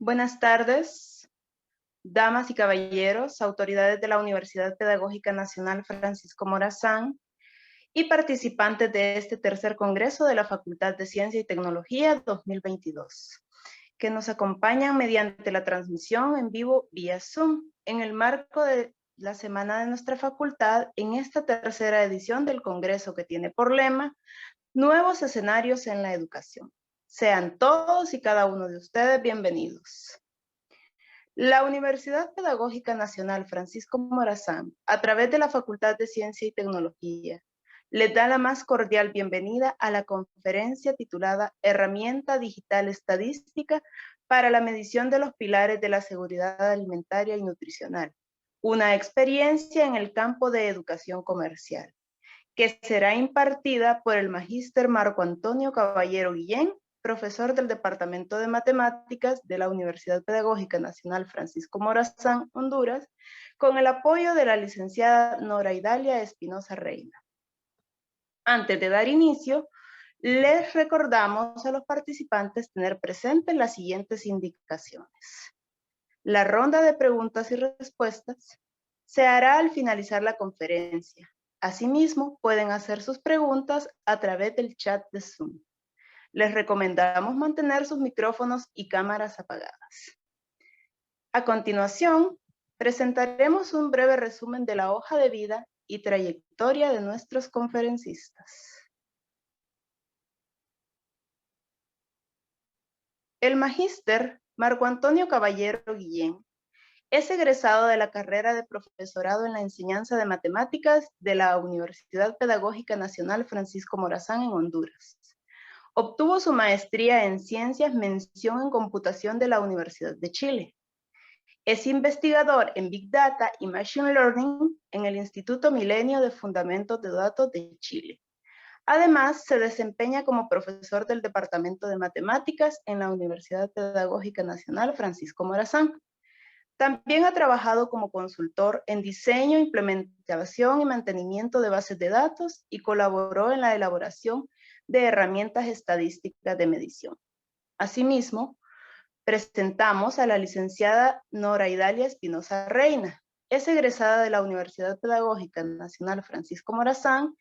Buenas tardes, damas y caballeros, autoridades de la Universidad Pedagógica Nacional Francisco Morazán y participantes de este tercer congreso de la Facultad de Ciencia y Tecnología 2022, que nos acompañan mediante la transmisión en vivo vía Zoom en el marco de la Semana de nuestra facultad en esta tercera edición del congreso que tiene por lema Nuevos escenarios en la educación. Sean todos y cada uno de ustedes bienvenidos. La Universidad Pedagógica Nacional Francisco Morazán, a través de la Facultad de Ciencia y Tecnología, les da la más cordial bienvenida a la conferencia titulada Herramienta Digital Estadística para la medición de los pilares de la seguridad alimentaria y nutricional, una experiencia en el campo de educación comercial, que será impartida por el magíster Marco Antonio Caballero Guillén, profesor del Departamento de Matemáticas de la Universidad Pedagógica Nacional Francisco Morazán, Honduras, con el apoyo de la licenciada Nora Idalia Espinosa Reina. Antes de dar inicio, les recordamos a los participantes tener presentes las siguientes indicaciones. La ronda de preguntas y respuestas se hará al finalizar la conferencia. Asimismo, pueden hacer sus preguntas a través del chat de Zoom. Les recomendamos mantener sus micrófonos y cámaras apagadas. A continuación, presentaremos un breve resumen de la hoja de vida y trayectoria de nuestros conferencistas. El magíster Marco Antonio Caballero Guillén es egresado de la carrera de profesorado en la enseñanza de matemáticas de la Universidad Pedagógica Nacional Francisco Morazán en Honduras. Obtuvo su maestría en Ciencias Mención en Computación de la Universidad de Chile. Es investigador en Big Data y Machine Learning en el Instituto Milenio de Fundamentos de Datos de Chile. Además, se desempeña como profesor del Departamento de Matemáticas en la Universidad Pedagógica Nacional Francisco Morazán. También ha trabajado como consultor en diseño, implementación y mantenimiento de bases de datos y colaboró en la elaboración de herramientas estadísticas de medición. Asimismo, presentamos a la licenciada Nora Idalia Espinosa Reina. Es egresada de la Universidad Pedagógica Nacional Francisco Morazán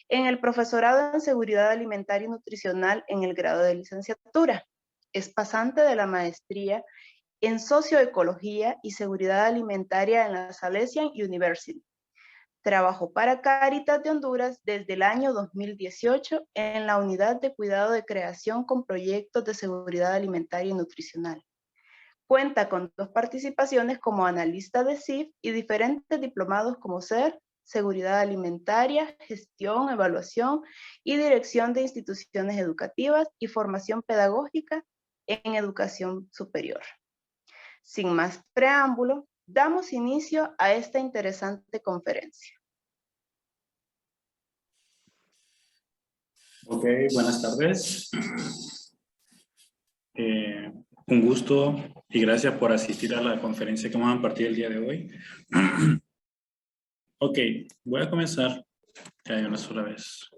en el profesorado en Seguridad Alimentaria y Nutricional en el grado de licenciatura. Es pasante de la maestría en Socioecología y Seguridad Alimentaria en la Salesian University. Trabajó para Cáritas de Honduras desde el año 2018 en la Unidad de Cuidado de Creación con proyectos de seguridad alimentaria y nutricional. Cuenta con 2 participaciones como analista de CIF y diferentes diplomados como SER, Seguridad Alimentaria, Gestión, Evaluación y Dirección de Instituciones Educativas y Formación Pedagógica en Educación Superior. Sin más preámbulo, damos inicio a esta interesante conferencia. Ok, buenas tardes. Un gusto y gracias por asistir a la conferencia que vamos a impartir el día de hoy. Ok, voy a comenzar una sola vez.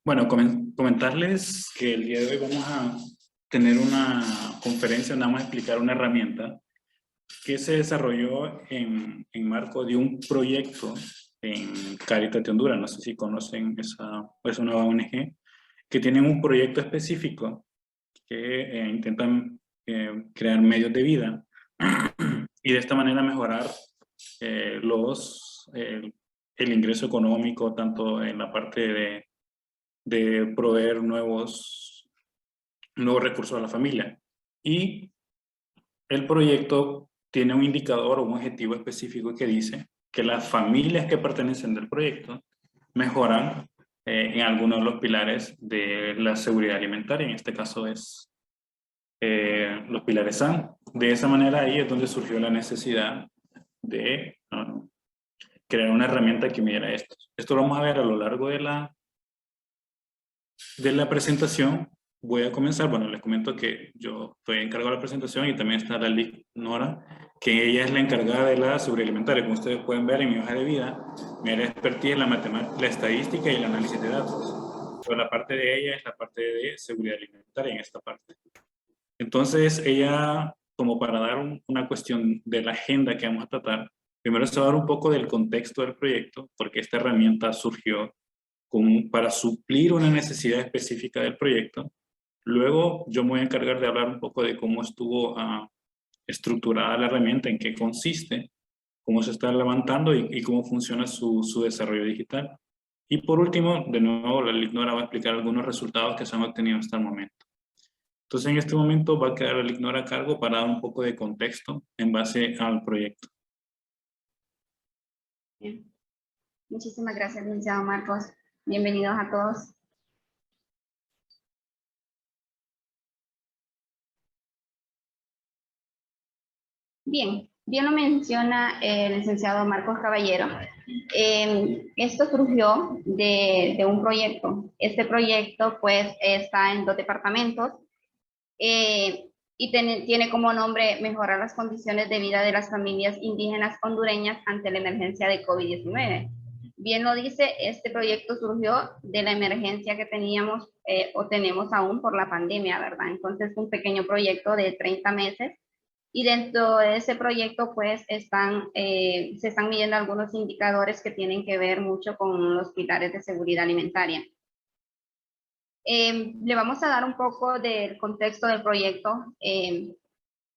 Bueno, comentarles que el día de hoy vamos a tener una conferencia donde vamos a explicar una herramienta que se desarrolló en marco de un proyecto en Cáritas de Honduras. No sé si conocen es una ONG que tienen un proyecto específico que intentan crear medios de vida y de esta manera mejorar el ingreso económico, tanto en la parte de proveer nuevos recursos a la familia. Y el proyecto tiene un indicador o un objetivo específico que dice que las familias que pertenecen del proyecto mejoran en algunos de los pilares de la seguridad alimentaria. En este caso es los pilares SAN. De esa manera ahí es donde surgió la necesidad de crear una herramienta que midiera esto. Esto lo vamos a ver a lo largo de la presentación. Voy a comenzar, bueno, les comento que yo estoy encargado de la presentación y también está la Nora, que ella es la encargada de la seguridad alimentaria. Como ustedes pueden ver en mi hoja de vida, mi área de expertise es la matemática, la estadística y el análisis de datos. Pero la parte de ella es la parte de seguridad alimentaria en esta parte. Entonces, ella, como para dar una cuestión de la agenda que vamos a tratar, primero se va a dar un poco del contexto del proyecto, porque esta herramienta surgió para suplir una necesidad específica del proyecto. Luego, yo me voy a encargar de hablar un poco de cómo estuvo estructurada la herramienta, en qué consiste, cómo se está levantando y cómo funciona su desarrollo digital. Y por último, de nuevo, la Lignora va a explicar algunos resultados que se han obtenido hasta el momento. Entonces, en este momento va a quedar la Lignora a cargo para dar un poco de contexto en base al proyecto. Bien. Muchísimas gracias, licenciado Marcos. Bienvenidos a todos. Bien, bien lo menciona el licenciado Marcos Caballero. Esto surgió de un proyecto. Este proyecto pues está en 2 departamentos y tiene como nombre mejorar las condiciones de vida de las familias indígenas hondureñas ante la emergencia de COVID-19. Bien lo dice, este proyecto surgió de la emergencia que teníamos o tenemos aún por la pandemia, ¿verdad? Entonces, un pequeño proyecto de 30 meses. Y dentro de ese proyecto, pues, se están midiendo algunos indicadores que tienen que ver mucho con los pilares de seguridad alimentaria. Le vamos a dar un poco del contexto del proyecto.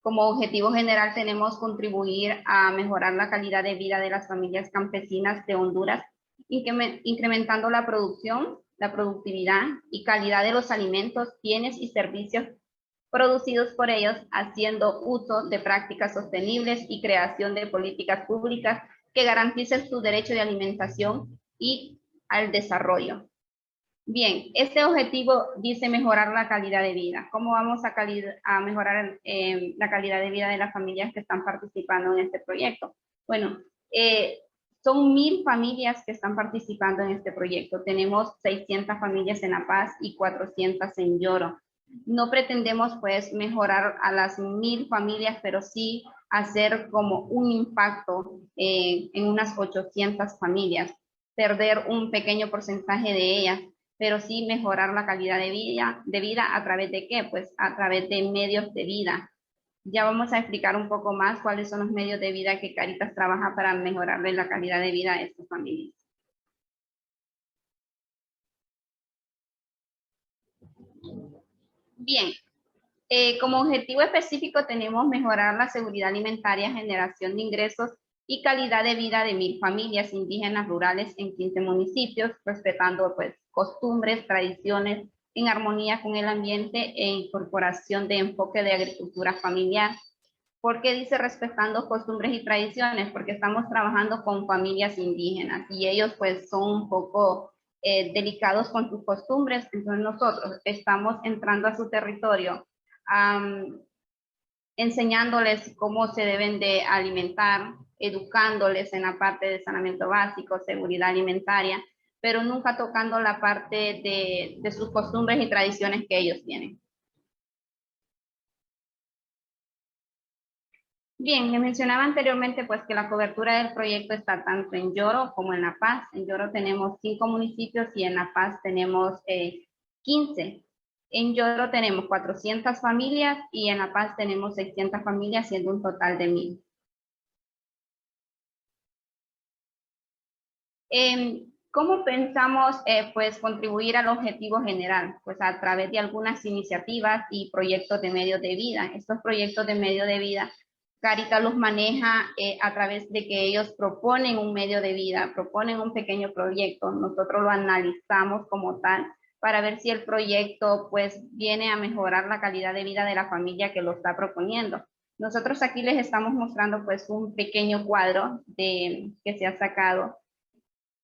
Como objetivo general tenemos contribuir a mejorar la calidad de vida de las familias campesinas de Honduras, incrementando la producción, la productividad y calidad de los alimentos, bienes y servicios producidos por ellos, haciendo uso de prácticas sostenibles y creación de políticas públicas que garanticen su derecho de alimentación y al desarrollo. Bien, este objetivo dice mejorar la calidad de vida. ¿Cómo vamos a mejorar la calidad de vida de las familias que están participando en este proyecto? Bueno, son 1000 familias que están participando en este proyecto. Tenemos 600 familias en La Paz y 400 en Yoro. No pretendemos pues mejorar a las 1000 familias, pero sí hacer como un impacto en unas 800 familias, perder un pequeño porcentaje de ellas, pero sí mejorar la calidad de vida a través de qué, pues a través de medios de vida. Ya vamos a explicar un poco más cuáles son los medios de vida que Cáritas trabaja para mejorarle la calidad de vida a estas familias. Bien, como objetivo específico tenemos mejorar la seguridad alimentaria, generación de ingresos y calidad de vida de 1000 familias indígenas rurales en 15 municipios, respetando pues costumbres, tradiciones, en armonía con el ambiente e incorporación de enfoque de agricultura familiar. ¿Por qué dice respetando costumbres y tradiciones? Porque estamos trabajando con familias indígenas y ellos pues son un poco delicados con sus costumbres, entonces nosotros estamos entrando a su territorio, enseñándoles cómo se deben de alimentar, educándoles en la parte de saneamiento básico, seguridad alimentaria, pero nunca tocando la parte de sus costumbres y tradiciones que ellos tienen. Bien, le mencionaba anteriormente pues que la cobertura del proyecto está tanto en Yoro como en La Paz. En Yoro tenemos 5 municipios y en La Paz tenemos 15. En Yoro tenemos 400 familias y en La Paz tenemos 600 familias, siendo un total de 1000. ¿Cómo pensamos pues contribuir al objetivo general? Pues a través de algunas iniciativas y proyectos de medios de vida. Estos proyectos de medio de vida, Cáritas los maneja a través de que ellos proponen un medio de vida, proponen un pequeño proyecto. Nosotros lo analizamos como tal para ver si el proyecto pues viene a mejorar la calidad de vida de la familia que lo está proponiendo. Nosotros aquí les estamos mostrando pues un pequeño cuadro que se ha sacado.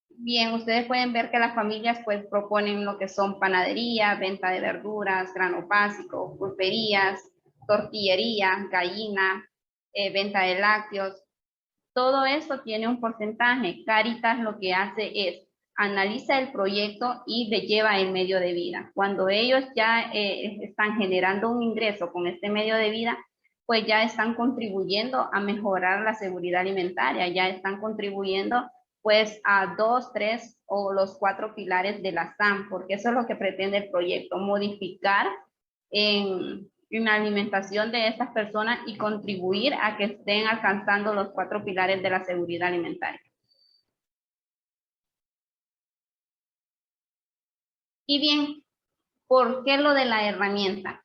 Bien, ustedes pueden ver que las familias pues proponen lo que son panadería, venta de verduras, grano básico, pulperías, tortillería, gallina, venta de lácteos. Todo eso tiene un porcentaje. Cáritas lo que hace es analiza el proyecto y le lleva el medio de vida. Cuando ellos ya están generando un ingreso con este medio de vida, pues ya están contribuyendo a mejorar la seguridad alimentaria, ya están contribuyendo pues a 2, 3 o los 4 pilares de la SAM, porque eso es lo que pretende el proyecto, modificar en en la alimentación de estas personas y contribuir a que estén alcanzando los 4 pilares de la seguridad alimentaria. Y bien, ¿por qué lo de la herramienta?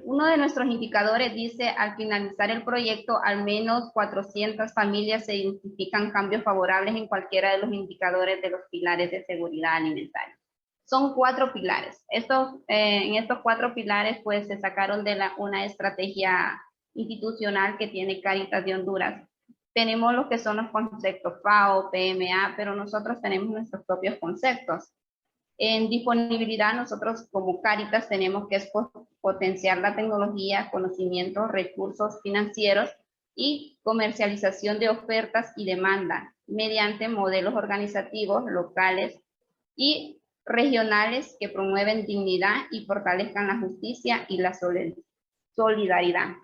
Uno de nuestros indicadores dice, al finalizar el proyecto, al menos 400 familias se identifican cambios favorables en cualquiera de los indicadores de los pilares de seguridad alimentaria. Son 4 pilares. En estos 4 pilares, pues, se sacaron de una estrategia institucional que tiene Cáritas de Honduras. Tenemos lo que son los conceptos FAO, PMA, pero nosotros tenemos nuestros propios conceptos. En disponibilidad, nosotros como Cáritas tenemos que potenciar la tecnología, conocimientos, recursos financieros y comercialización de ofertas y demanda mediante modelos organizativos locales y regionales que promueven dignidad y fortalezcan la justicia y la solidaridad.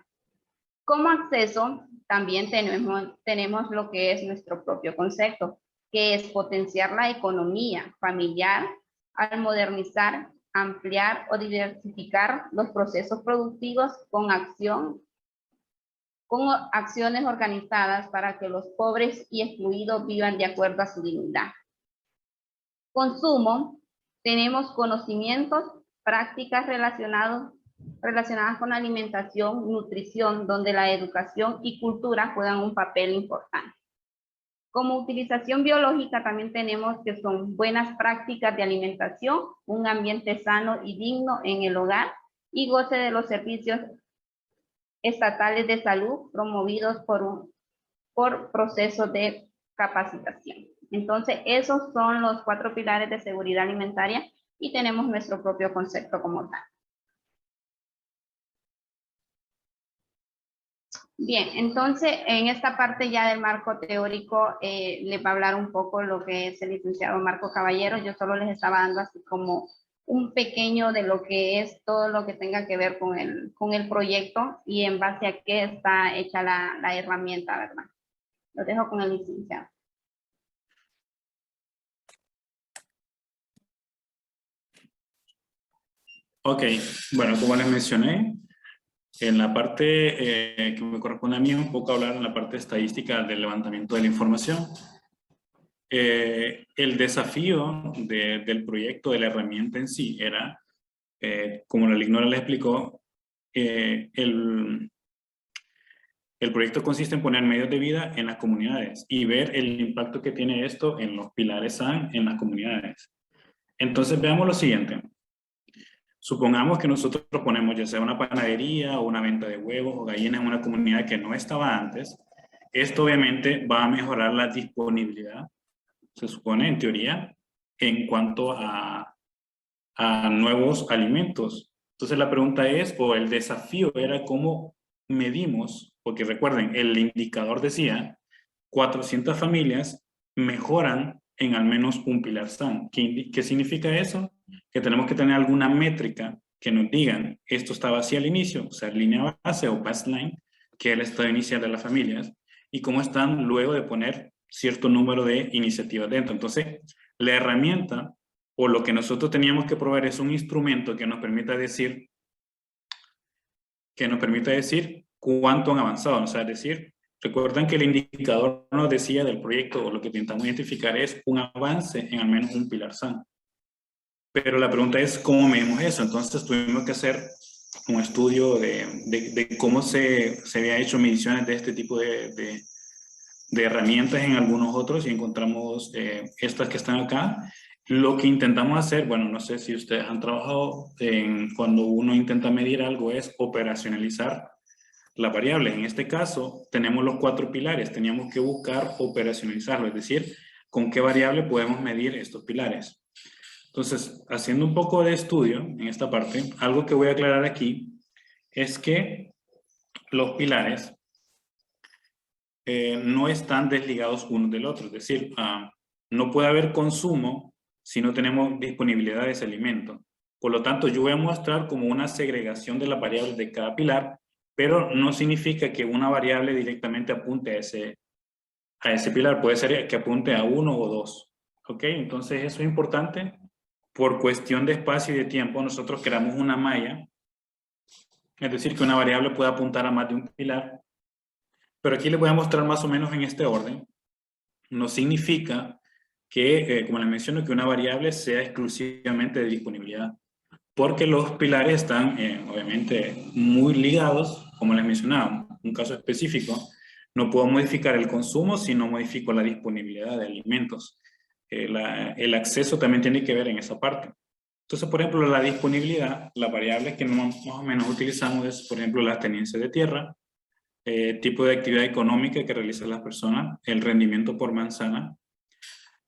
Como acceso, también tenemos lo que es nuestro propio concepto, que es potenciar la economía familiar al modernizar, ampliar o diversificar los procesos productivos con acciones organizadas para que los pobres y excluidos vivan de acuerdo a su dignidad. Consumo, tenemos conocimientos, prácticas relacionadas con alimentación, nutrición, donde la educación y cultura juegan un papel importante. Como utilización biológica también tenemos que son buenas prácticas de alimentación, un ambiente sano y digno en el hogar y goce de los servicios estatales de salud promovidos por procesos de capacitación. Entonces, esos son los 4 pilares de seguridad alimentaria y tenemos nuestro propio concepto como tal. Bien, entonces en esta parte ya del marco teórico les va a hablar un poco lo que es el licenciado Marco Caballero. Yo solo les estaba dando así como un pequeño de lo que es todo lo que tenga que ver con el proyecto y en base a qué está hecha la herramienta, ¿verdad? Lo dejo con el licenciado. Ok, bueno, como les mencioné, en la parte que me corresponde a mí un poco hablar en la parte estadística del levantamiento de la información. El desafío del proyecto, de la herramienta en sí, era, como la Lignora le explicó, el proyecto consiste en poner medios de vida en las comunidades y ver el impacto que tiene esto en los pilares SAN en las comunidades. Entonces veamos lo siguiente. Supongamos que nosotros ponemos ya sea una panadería o una venta de huevos o gallinas en una comunidad que no estaba antes. Esto obviamente va a mejorar la disponibilidad, se supone en teoría, en cuanto a nuevos alimentos. Entonces la pregunta es, o el desafío era cómo medimos, porque recuerden, el indicador decía 400 familias mejoran en al menos un pilar SAN. ¿Qué significa eso? Que tenemos que tener alguna métrica que nos digan, esto estaba así al inicio, o sea, línea base o baseline, que es el estado inicial de las familias, y cómo están luego de poner cierto número de iniciativas dentro. Entonces, la herramienta o lo que nosotros teníamos que proveer es un instrumento que nos permita decir cuánto han avanzado, o sea, es decir, recuerdan que el indicador nos decía del proyecto, o lo que intentamos identificar es un avance en al menos un pilar SAN. Pero la pregunta es, ¿cómo medimos eso? Entonces tuvimos que hacer un estudio de cómo se había hecho mediciones de este tipo de herramientas en algunos otros y encontramos estas que están acá. Lo que intentamos hacer, bueno, no sé si ustedes han trabajado cuando uno intenta medir algo, es operacionalizar las variables. En este caso, tenemos los 4 pilares. Teníamos que buscar operacionalizarlo, es decir, con qué variable podemos medir estos pilares. Entonces, haciendo un poco de estudio en esta parte, algo que voy a aclarar aquí es que los pilares no están desligados unos del otro. Es decir, no puede haber consumo si no tenemos disponibilidad de ese alimento. Por lo tanto, yo voy a mostrar como una segregación de las variables de cada pilar, pero no significa que una variable directamente apunte a ese pilar. Puede ser que apunte a 1 o 2. ¿Ok? Entonces, eso es importante. Por cuestión de espacio y de tiempo, nosotros creamos una malla Es decir, que una variable puede apuntar a más de un pilar. Pero aquí les voy a mostrar más o menos en este orden. No significa que, como les menciono, que una variable sea exclusivamente de disponibilidad, porque los pilares están obviamente muy ligados, como les mencionaba, un caso específico, no puedo modificar el consumo si no modifico la disponibilidad de alimentos. El acceso también tiene que ver en esa parte. Entonces, por ejemplo, la disponibilidad, la variable que más o menos utilizamos es, por ejemplo, la tenencia de tierra, tipo de actividad económica que realizan las personas, el rendimiento por manzana.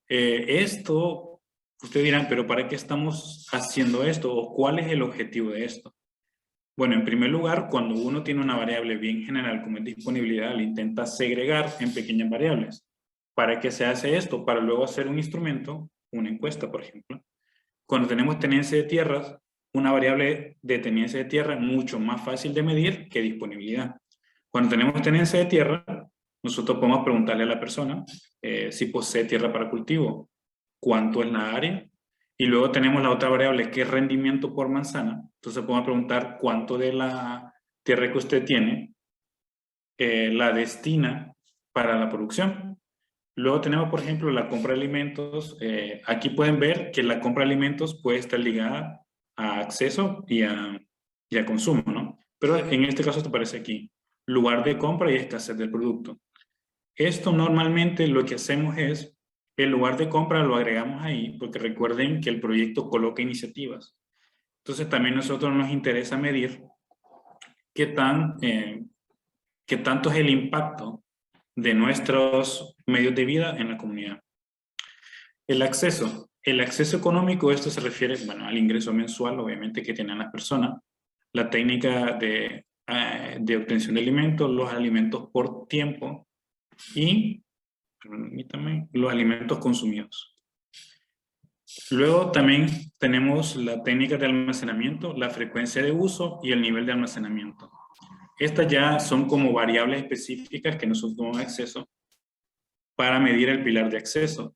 Esto, ustedes dirán, pero ¿para qué estamos haciendo esto? ¿O cuál es el objetivo de esto? Bueno, en primer lugar, cuando uno tiene una variable bien general como es disponibilidad, le intenta segregar en pequeñas variables. ¿Para qué se hace esto? Para luego hacer un instrumento, una encuesta, por ejemplo. Cuando tenemos tenencia de tierras, una variable de tenencia de tierra es mucho más fácil de medir que disponibilidad. Cuando tenemos tenencia de tierra, nosotros podemos preguntarle a la persona si posee tierra para cultivo, cuánto es la área, y luego tenemos la otra variable que es rendimiento por manzana. Entonces podemos preguntar cuánto de la tierra que usted tiene la destina para la producción. Luego tenemos, por ejemplo, la compra de alimentos. Aquí pueden ver que la compra de alimentos puede estar ligada a acceso y a consumo, ¿no? Pero en este caso te aparece aquí, lugar de compra y escasez del producto. Esto normalmente lo que hacemos es, el lugar de compra lo agregamos ahí, porque recuerden que el proyecto coloca iniciativas. Entonces también a nosotros nos interesa medir qué tanto es el impacto de nuestros medios de vida en la comunidad. El acceso económico, esto se refiere, bueno, al ingreso mensual, obviamente, que tienen las personas, la técnica de obtención de alimentos, los alimentos por tiempo y, permítame, los alimentos consumidos. Luego también tenemos la técnica de almacenamiento, la frecuencia de uso y el nivel de almacenamiento. Estas ya son como variables específicas que nosotros tenemos acceso para medir el pilar de acceso.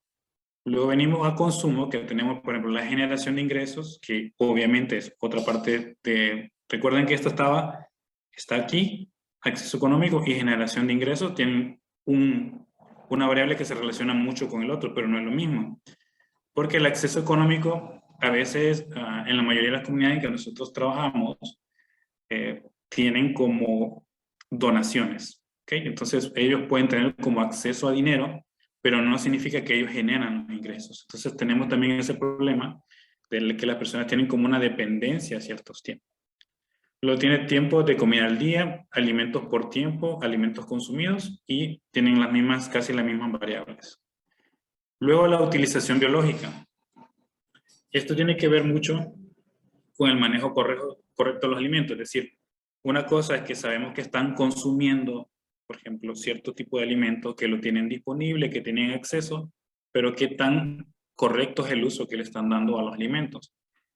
Luego venimos a consumo, que tenemos, por ejemplo, la generación de ingresos, que obviamente es otra parte de... Recuerden que esto está aquí, acceso económico y generación de ingresos, tienen una variable que se relaciona mucho con el otro, pero no es lo mismo. Porque el acceso económico, a veces, en la mayoría de las comunidades en que nosotros trabajamos, tienen como donaciones, ¿ok? Entonces, ellos pueden tener como acceso a dinero, pero no significa que ellos generan ingresos. Entonces, tenemos también ese problema de que las personas tienen como una dependencia a ciertos tiempos. Luego tiene tiempo de comida al día, alimentos por tiempo, alimentos consumidos y tienen casi las mismas variables. Luego la utilización biológica. Esto tiene que ver mucho con el manejo correcto de los alimentos. Es decir, una cosa es que sabemos que están consumiendo, por ejemplo, cierto tipo de alimentos, que lo tienen disponible, que tienen acceso, pero qué tan correcto es el uso que le están dando a los alimentos.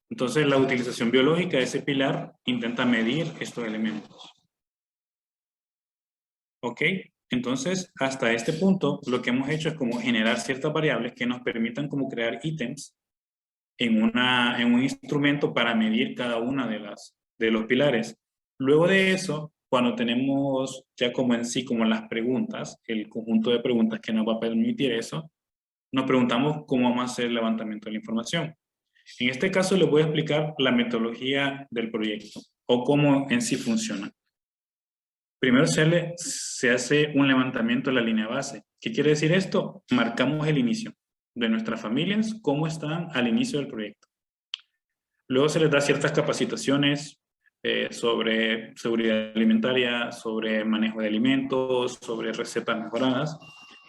Entonces, la utilización biológica de ese pilar intenta medir estos elementos. ¿Ok? Entonces, hasta este punto, lo que hemos hecho es como generar ciertas variables que nos permitan como crear ítems en un instrumento para medir cada una de los pilares. Luego de eso, cuando tenemos ya como en sí, como las preguntas, el conjunto de preguntas que nos va a permitir eso, nos preguntamos cómo vamos a hacer el levantamiento de la información. En este caso les voy a explicar la metodología del proyecto o cómo en sí funciona. Primero se hace un levantamiento de la línea base. ¿Qué quiere decir esto? Marcamos el inicio de nuestras familias, cómo están al inicio del proyecto. Luego se les da ciertas capacitaciones sobre seguridad alimentaria, sobre manejo de alimentos, sobre recetas mejoradas,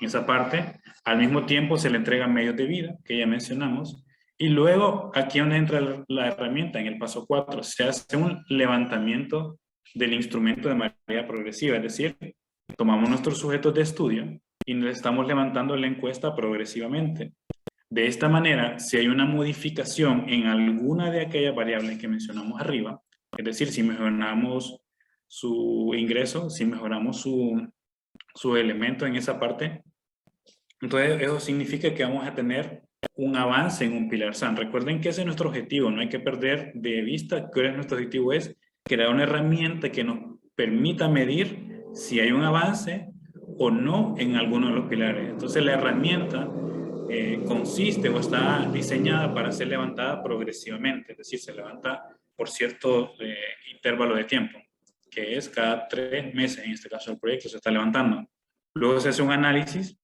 en esa parte. Al mismo tiempo se le entregan medios de vida, que ya mencionamos. Y luego, aquí es donde entra la herramienta, en el paso 4, se hace un levantamiento del instrumento de manera progresiva, es decir, tomamos nuestros sujetos de estudio y les estamos levantando la encuesta progresivamente. De esta manera, si hay una modificación en alguna de aquellas variables que mencionamos arriba, es decir, si mejoramos su ingreso, si mejoramos su elemento en esa parte, entonces eso significa que vamos a tener un avance en un pilar SAN. Recuerden que ese es nuestro objetivo, no hay que perder de vista que nuestro objetivo es crear una herramienta que nos permita medir si hay un avance o no en alguno de los pilares. Entonces la herramienta consiste o está diseñada para ser levantada progresivamente, es decir, se levanta por cierto intervalo de tiempo, que es cada 3 meses, en este caso el proyecto se está levantando. Luego se hace un análisis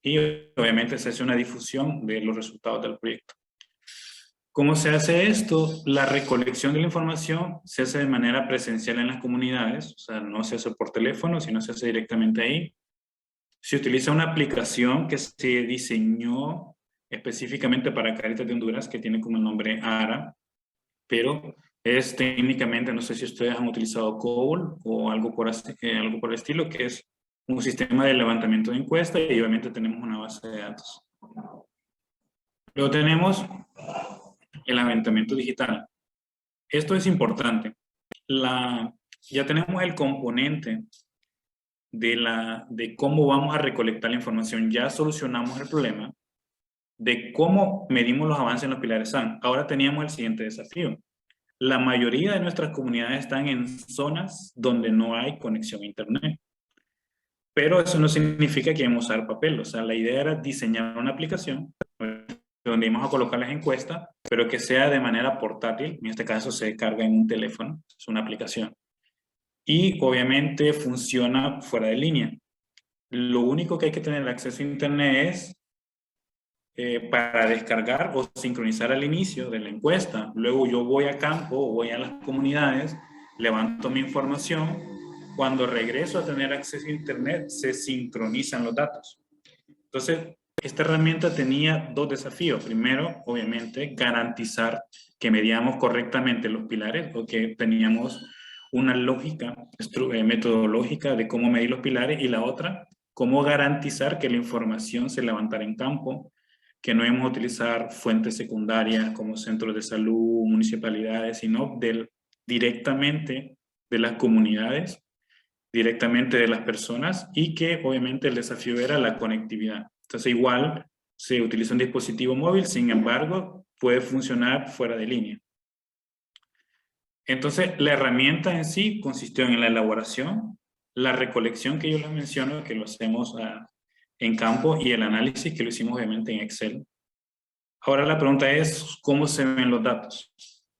y obviamente se hace una difusión de los resultados del proyecto. ¿Cómo se hace esto? La recolección de la información se hace de manera presencial en las comunidades, o sea, no se hace por teléfono, sino se hace directamente ahí. Se utiliza una aplicación que se diseñó específicamente para Cáritas de Honduras, que tiene como nombre ARA, pero es técnicamente, no sé si ustedes han utilizado COBOL o algo por el estilo, que es un sistema de levantamiento de encuesta y obviamente tenemos una base de datos. Luego tenemos el levantamiento digital. Esto es importante. Ya tenemos el componente de cómo vamos a recolectar la información. Ya solucionamos el problema de cómo medimos los avances en los pilares SAN. Ahora teníamos el siguiente desafío. La mayoría de nuestras comunidades están en zonas donde no hay conexión a internet. Pero eso no significa que vamos a usar papel. O sea, la idea era diseñar una aplicación donde íbamos a colocar las encuestas, pero que sea de manera portátil. En este caso se carga en un teléfono. Es una aplicación. Y obviamente funciona fuera de línea. Lo único que hay que tener acceso a internet es para descargar o sincronizar al inicio de la encuesta. Luego yo voy a campo, voy a las comunidades, levanto mi información. Cuando regreso a tener acceso a internet, se sincronizan los datos. Entonces, esta herramienta tenía 2 desafíos. Primero, obviamente, garantizar que medíamos correctamente los pilares o que teníamos una lógica metodológica de cómo medir los pilares, y la otra, cómo garantizar que la información se levantara en campo, que no íbamos a utilizar fuentes secundarias como centros de salud, municipalidades, sino directamente de las comunidades, directamente de las personas, y que obviamente el desafío era la conectividad. Entonces igual se utiliza un dispositivo móvil, sin embargo puede funcionar fuera de línea. Entonces la herramienta en sí consistió en la elaboración, la recolección que yo les menciono, que lo hacemos en campo, y el análisis que lo hicimos obviamente en Excel. Ahora la pregunta es, ¿cómo se ven los datos?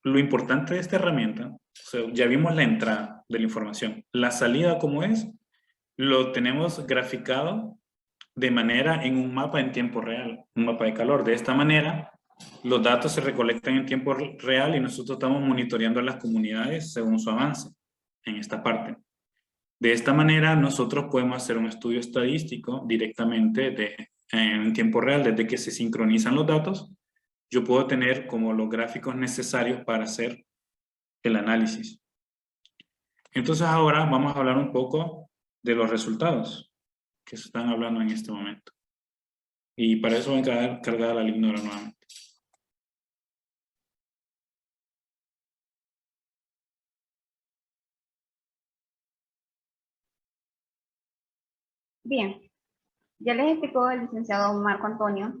Lo importante de esta herramienta, o sea, ya vimos la entrada de la información. La salida, ¿cómo es? Lo tenemos graficado de manera en un mapa en tiempo real, un mapa de calor. De esta manera, los datos se recolectan en tiempo real y nosotros estamos monitoreando a las comunidades según su avance en esta parte. De esta manera, nosotros podemos hacer un estudio estadístico directamente en tiempo real. Desde que se sincronizan los datos, yo puedo tener como los gráficos necesarios para hacer el análisis. Entonces ahora vamos a hablar un poco de los resultados que se están hablando en este momento. Y para eso voy a quedar cargada la lignora nuevamente. Bien, ya les explicó el licenciado Marco Antonio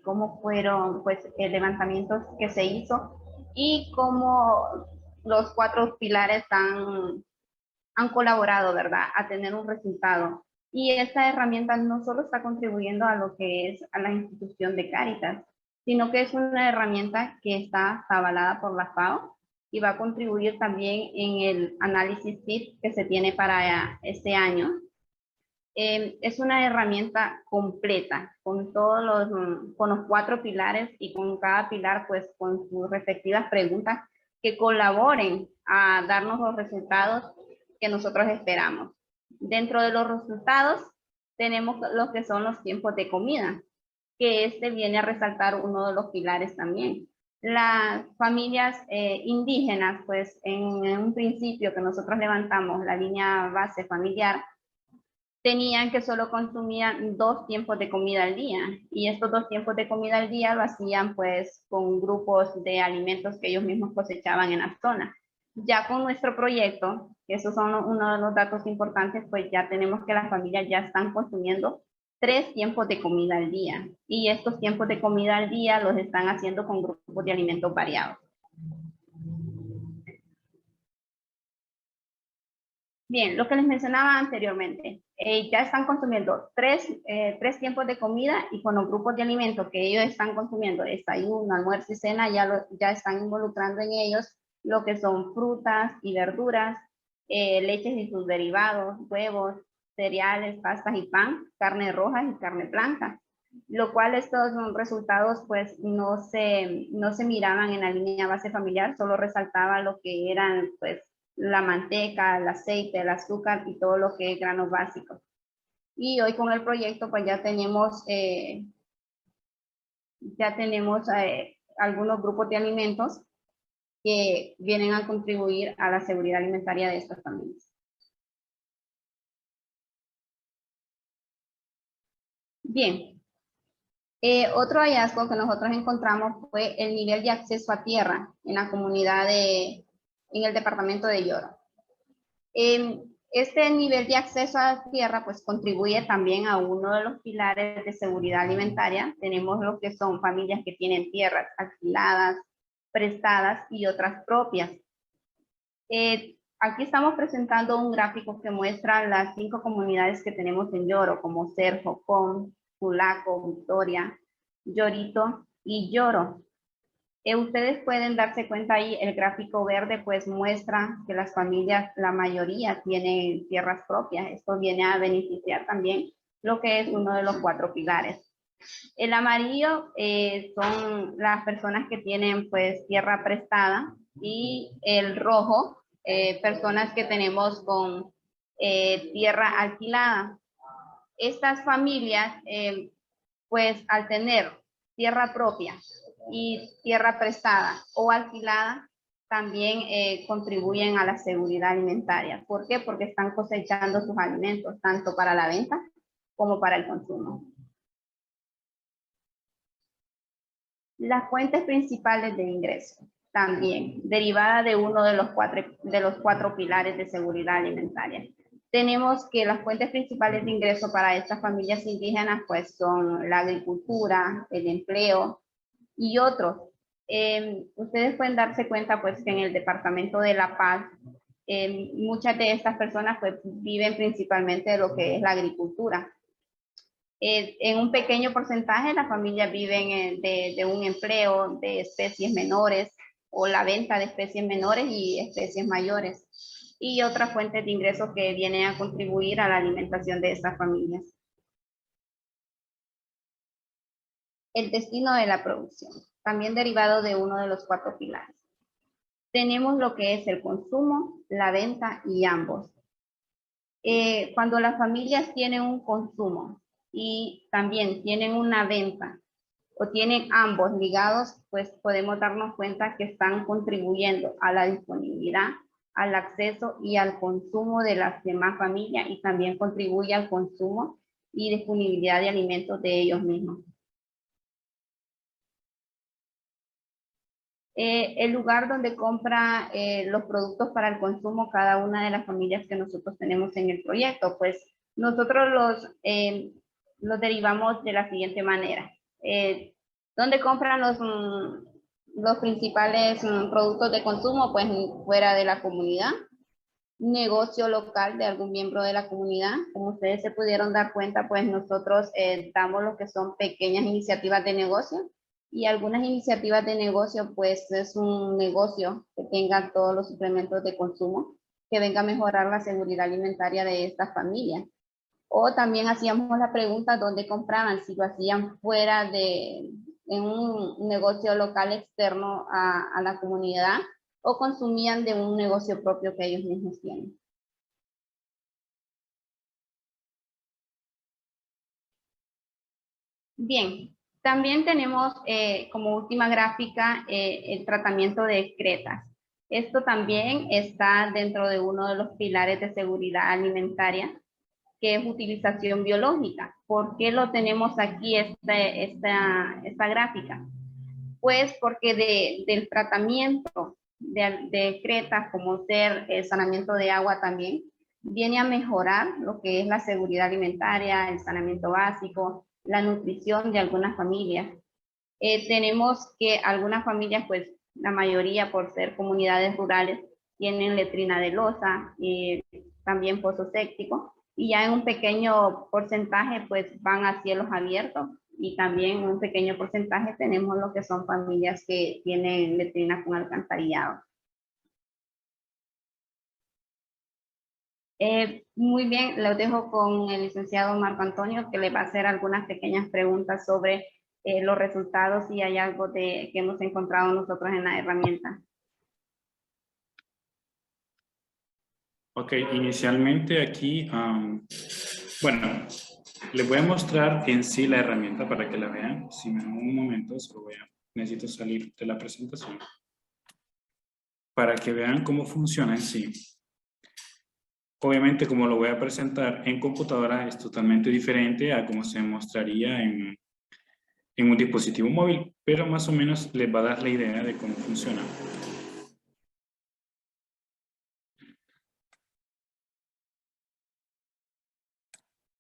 cómo fueron pues levantamientos que se hizo y cómo los 4 pilares han colaborado, ¿verdad?, a tener un resultado. Y esta herramienta no solo está contribuyendo a lo que es a la institución de Cáritas, sino que es una herramienta que está avalada por la FAO y va a contribuir también en el análisis TIP que se tiene para este año. Es una herramienta completa con con los 4 pilares y con cada pilar pues con sus respectivas preguntas que colaboren a darnos los resultados que nosotros esperamos. Dentro de los resultados tenemos lo que son los tiempos de comida, que viene a resaltar uno de los pilares también. Las familias indígenas, pues en un principio que nosotros levantamos la línea base familiar, tenían que solo consumían 2 tiempos de comida al día, y estos 2 tiempos de comida al día lo hacían pues con grupos de alimentos que ellos mismos cosechaban en la zona. Ya con nuestro proyecto, que esos son uno de los datos importantes, pues ya tenemos que las familias ya están consumiendo 3 tiempos de comida al día, y estos tiempos de comida al día los están haciendo con grupos de alimentos variados. Bien, lo que les mencionaba anteriormente, ya están consumiendo tres tiempos de comida y con los grupos de alimentos que ellos están consumiendo, desayuno, almuerzo y cena, ya están involucrando en ellos lo que son frutas y verduras, leches y sus derivados, huevos, cereales, pastas y pan, carne roja y carne blanca, lo cual estos resultados pues no se miraban en la línea base familiar, solo resaltaba lo que eran pues la manteca, el aceite, el azúcar y todo lo que es granos básicos. Y hoy con el proyecto pues ya tenemos algunos grupos de alimentos que vienen a contribuir a la seguridad alimentaria de estas familias. Bien, otro hallazgo que nosotros encontramos fue el nivel de acceso a tierra en la comunidad en el departamento de Yoro. Este nivel de acceso a tierra pues contribuye también a uno de los pilares de seguridad alimentaria. Tenemos lo que son familias que tienen tierras alquiladas, prestadas y otras propias. Aquí estamos presentando un gráfico que muestra las 5 comunidades que tenemos en Yoro, como Ser, Jocón, Tulaco, Victoria, Yorito y Yoro. Ustedes pueden darse cuenta ahí, el gráfico verde pues muestra que las familias, la mayoría tienen tierras propias. Esto viene a beneficiar también lo que es uno de los 4 pilares. El amarillo son las personas que tienen pues tierra prestada y el rojo, personas que tenemos con tierra alquilada. Estas familias pues al tener tierra propia y tierra prestada o alquilada, también contribuyen a la seguridad alimentaria. ¿Por qué? Porque están cosechando sus alimentos, tanto para la venta como para el consumo. Las fuentes principales de ingreso, también, derivada de uno de los cuatro pilares de seguridad alimentaria. Tenemos que las fuentes principales de ingreso para estas familias indígenas pues son la agricultura, el empleo y otros. Ustedes pueden darse cuenta pues que en el departamento de La Paz muchas de estas personas pues viven principalmente de lo que es la agricultura. En un pequeño porcentaje las familias viven de un empleo de especies menores o la venta de especies menores y especies mayores y otras fuentes de ingresos que vienen a contribuir a la alimentación de estas familias. El destino de la producción, también derivado de uno de los 4 pilares. Tenemos lo que es el consumo, la venta y ambos. Cuando las familias tienen un consumo y también tienen una venta o tienen ambos ligados, pues podemos darnos cuenta que están contribuyendo a la disponibilidad, al acceso y al consumo de las demás familias y también contribuye al consumo y disponibilidad de alimentos de ellos mismos. El lugar donde compra los productos para el consumo cada una de las familias que nosotros tenemos en el proyecto, pues nosotros los derivamos de la siguiente manera. ¿Dónde compran los principales productos de consumo? Pues fuera de la comunidad, negocio local de algún miembro de la comunidad. Como ustedes se pudieron dar cuenta, pues nosotros damos lo que son pequeñas iniciativas de negocio. Y algunas iniciativas de negocio, pues es un negocio que tenga todos los suplementos de consumo, que venga a mejorar la seguridad alimentaria de estas familias. O también hacíamos la pregunta dónde compraban, si lo hacían fuera en un negocio local externo a la comunidad o consumían de un negocio propio que ellos mismos tienen. Bien. También tenemos como última gráfica el tratamiento de excretas. Esto también está dentro de uno de los pilares de seguridad alimentaria, que es utilización biológica. ¿Por qué lo tenemos aquí esta gráfica? Pues porque del tratamiento de excretas, como ser el saneamiento de agua también, viene a mejorar lo que es la seguridad alimentaria, el saneamiento básico, la nutrición de algunas familias. Tenemos que algunas familias, pues la mayoría por ser comunidades rurales, tienen letrina de loza, también pozo séptico, y ya en un pequeño porcentaje pues van a cielos abiertos, y también en un pequeño porcentaje tenemos lo que son familias que tienen letrina con alcantarillado. Muy bien, lo dejo con el licenciado Marco Antonio, que le va a hacer algunas pequeñas preguntas sobre los resultados y hay algo que hemos encontrado nosotros en la herramienta. Ok, inicialmente aquí, bueno, les voy a mostrar en sí la herramienta para que la vean. Si me dan un momento, necesito salir de la presentación para que vean cómo funciona en sí. Obviamente, como lo voy a presentar en computadora, es totalmente diferente a cómo se mostraría en un dispositivo móvil, pero más o menos les va a dar la idea de cómo funciona.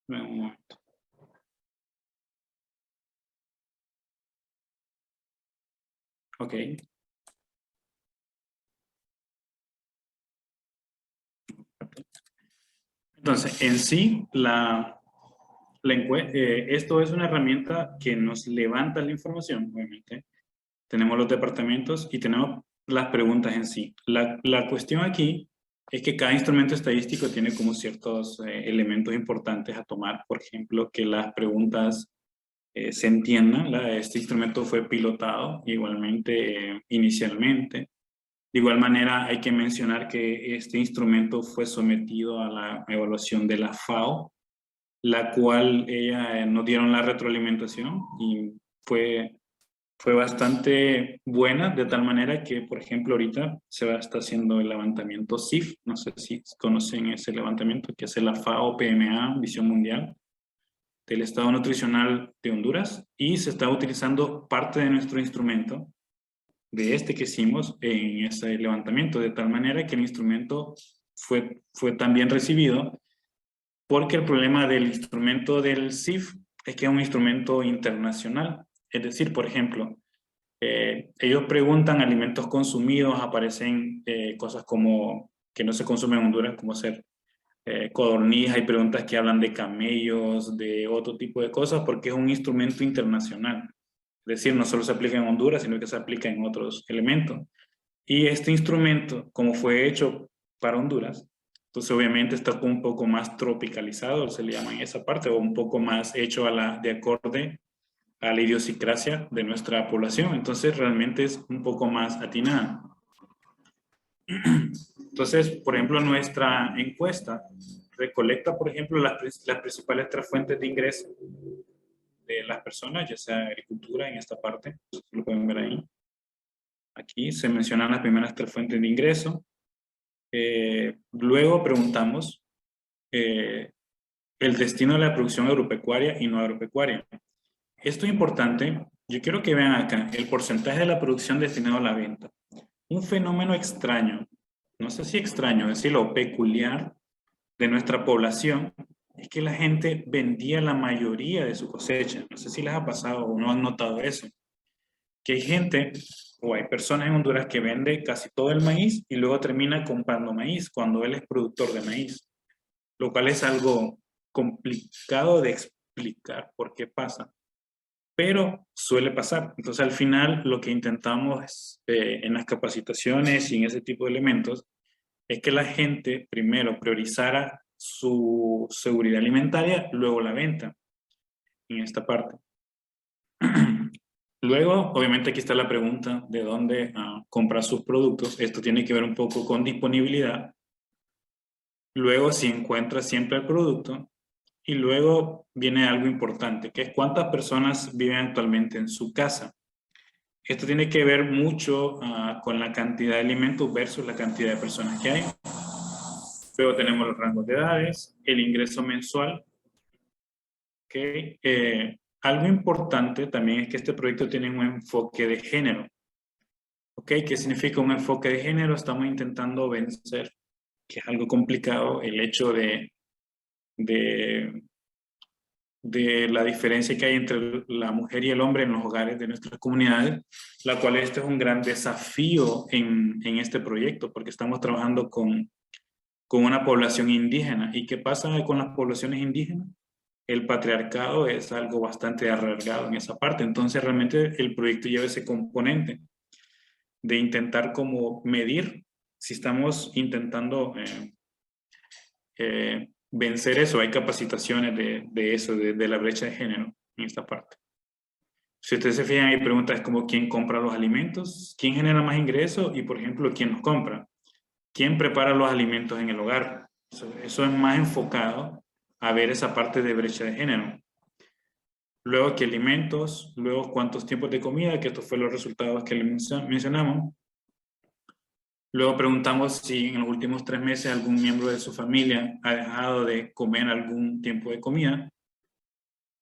Un momento. Ok. Entonces, en sí, esto es una herramienta que nos levanta la información, obviamente. Tenemos los departamentos y tenemos las preguntas en sí. La cuestión aquí es que cada instrumento estadístico tiene como ciertos elementos importantes a tomar. Por ejemplo, que las preguntas se entiendan. Este instrumento fue pilotado igualmente inicialmente. De igual manera, hay que mencionar que este instrumento fue sometido a la evaluación de la FAO, la cual nos dieron la retroalimentación y fue bastante buena, de tal manera que, por ejemplo, ahorita está haciendo el levantamiento CIF, no sé si conocen ese levantamiento, que hace la FAO PMA, Visión Mundial, del Estado Nutricional de Honduras, y se está utilizando parte de nuestro instrumento, de este que hicimos en ese levantamiento, de tal manera que el instrumento fue tan bien recibido, porque el problema del instrumento del CIF es que es un instrumento internacional. Es decir, por ejemplo, ellos preguntan alimentos consumidos, aparecen cosas como que no se consumen en Honduras, como ser codorniz, hay preguntas que hablan de camellos, de otro tipo de cosas, porque es un instrumento internacional. Es decir, no solo se aplica en Honduras, sino que se aplica en otros elementos. Y este instrumento, como fue hecho para Honduras, entonces obviamente está un poco más tropicalizado, se le llama en esa parte, o un poco más hecho de acorde a la idiosincrasia de nuestra población. Entonces realmente es un poco más atinada. Entonces, por ejemplo, nuestra encuesta recolecta, por ejemplo, las principales tres fuentes de ingreso de las personas, ya sea agricultura en esta parte, lo pueden ver ahí. Aquí se mencionan las primeras tres fuentes de ingreso. Luego preguntamos el destino de la producción agropecuaria y no agropecuaria. Esto es importante. Yo quiero que vean acá el porcentaje de la producción destinado a la venta. Un fenómeno extraño, no sé si extraño, decirlo peculiar de nuestra población, es que la gente vendía la mayoría de su cosecha. No sé si les ha pasado o no han notado eso. Que hay gente o hay personas en Honduras que vende casi todo el maíz y luego termina comprando maíz cuando él es productor de maíz. Lo cual es algo complicado de explicar por qué pasa. Pero suele pasar. Entonces, al final, lo que intentamos en las capacitaciones y en ese tipo de elementos es que la gente primero priorizara su seguridad alimentaria, luego la venta, en esta parte. Luego, obviamente, aquí está la pregunta de dónde comprar sus productos. Esto tiene que ver un poco con disponibilidad. Luego, si encuentra siempre el producto. Y luego viene algo importante, que es cuántas personas viven actualmente en su casa. Esto tiene que ver mucho con la cantidad de alimentos versus la cantidad de personas que hay. Luego tenemos los rangos de edades, el ingreso mensual. ¿Okay? Algo importante también es que este proyecto tiene un enfoque de género. ¿Okay? ¿Qué significa un enfoque de género? Estamos intentando vencer, que es algo complicado, el hecho de la diferencia que hay entre la mujer y el hombre en los hogares de nuestras comunidades, la cual este es un gran desafío en este proyecto, porque estamos trabajando con con una población indígena. ¿Y qué pasa con las poblaciones indígenas? El patriarcado es algo bastante arraigado en esa parte. Entonces realmente el proyecto lleva ese componente de intentar como medir si estamos intentando vencer eso. Hay capacitaciones de eso, de la brecha de género en esta parte. Si ustedes se fijan, hay preguntas como quién compra los alimentos, quién genera más ingresos y, por ejemplo, quién los compra. ¿Quién prepara los alimentos en el hogar? Eso es más enfocado a ver esa parte de brecha de género. Luego, ¿qué alimentos? Luego, ¿cuántos tiempos de comida? Que estos fueron los resultados que mencionamos. Luego preguntamos si en los últimos 3 meses algún miembro de su familia ha dejado de comer algún tiempo de comida.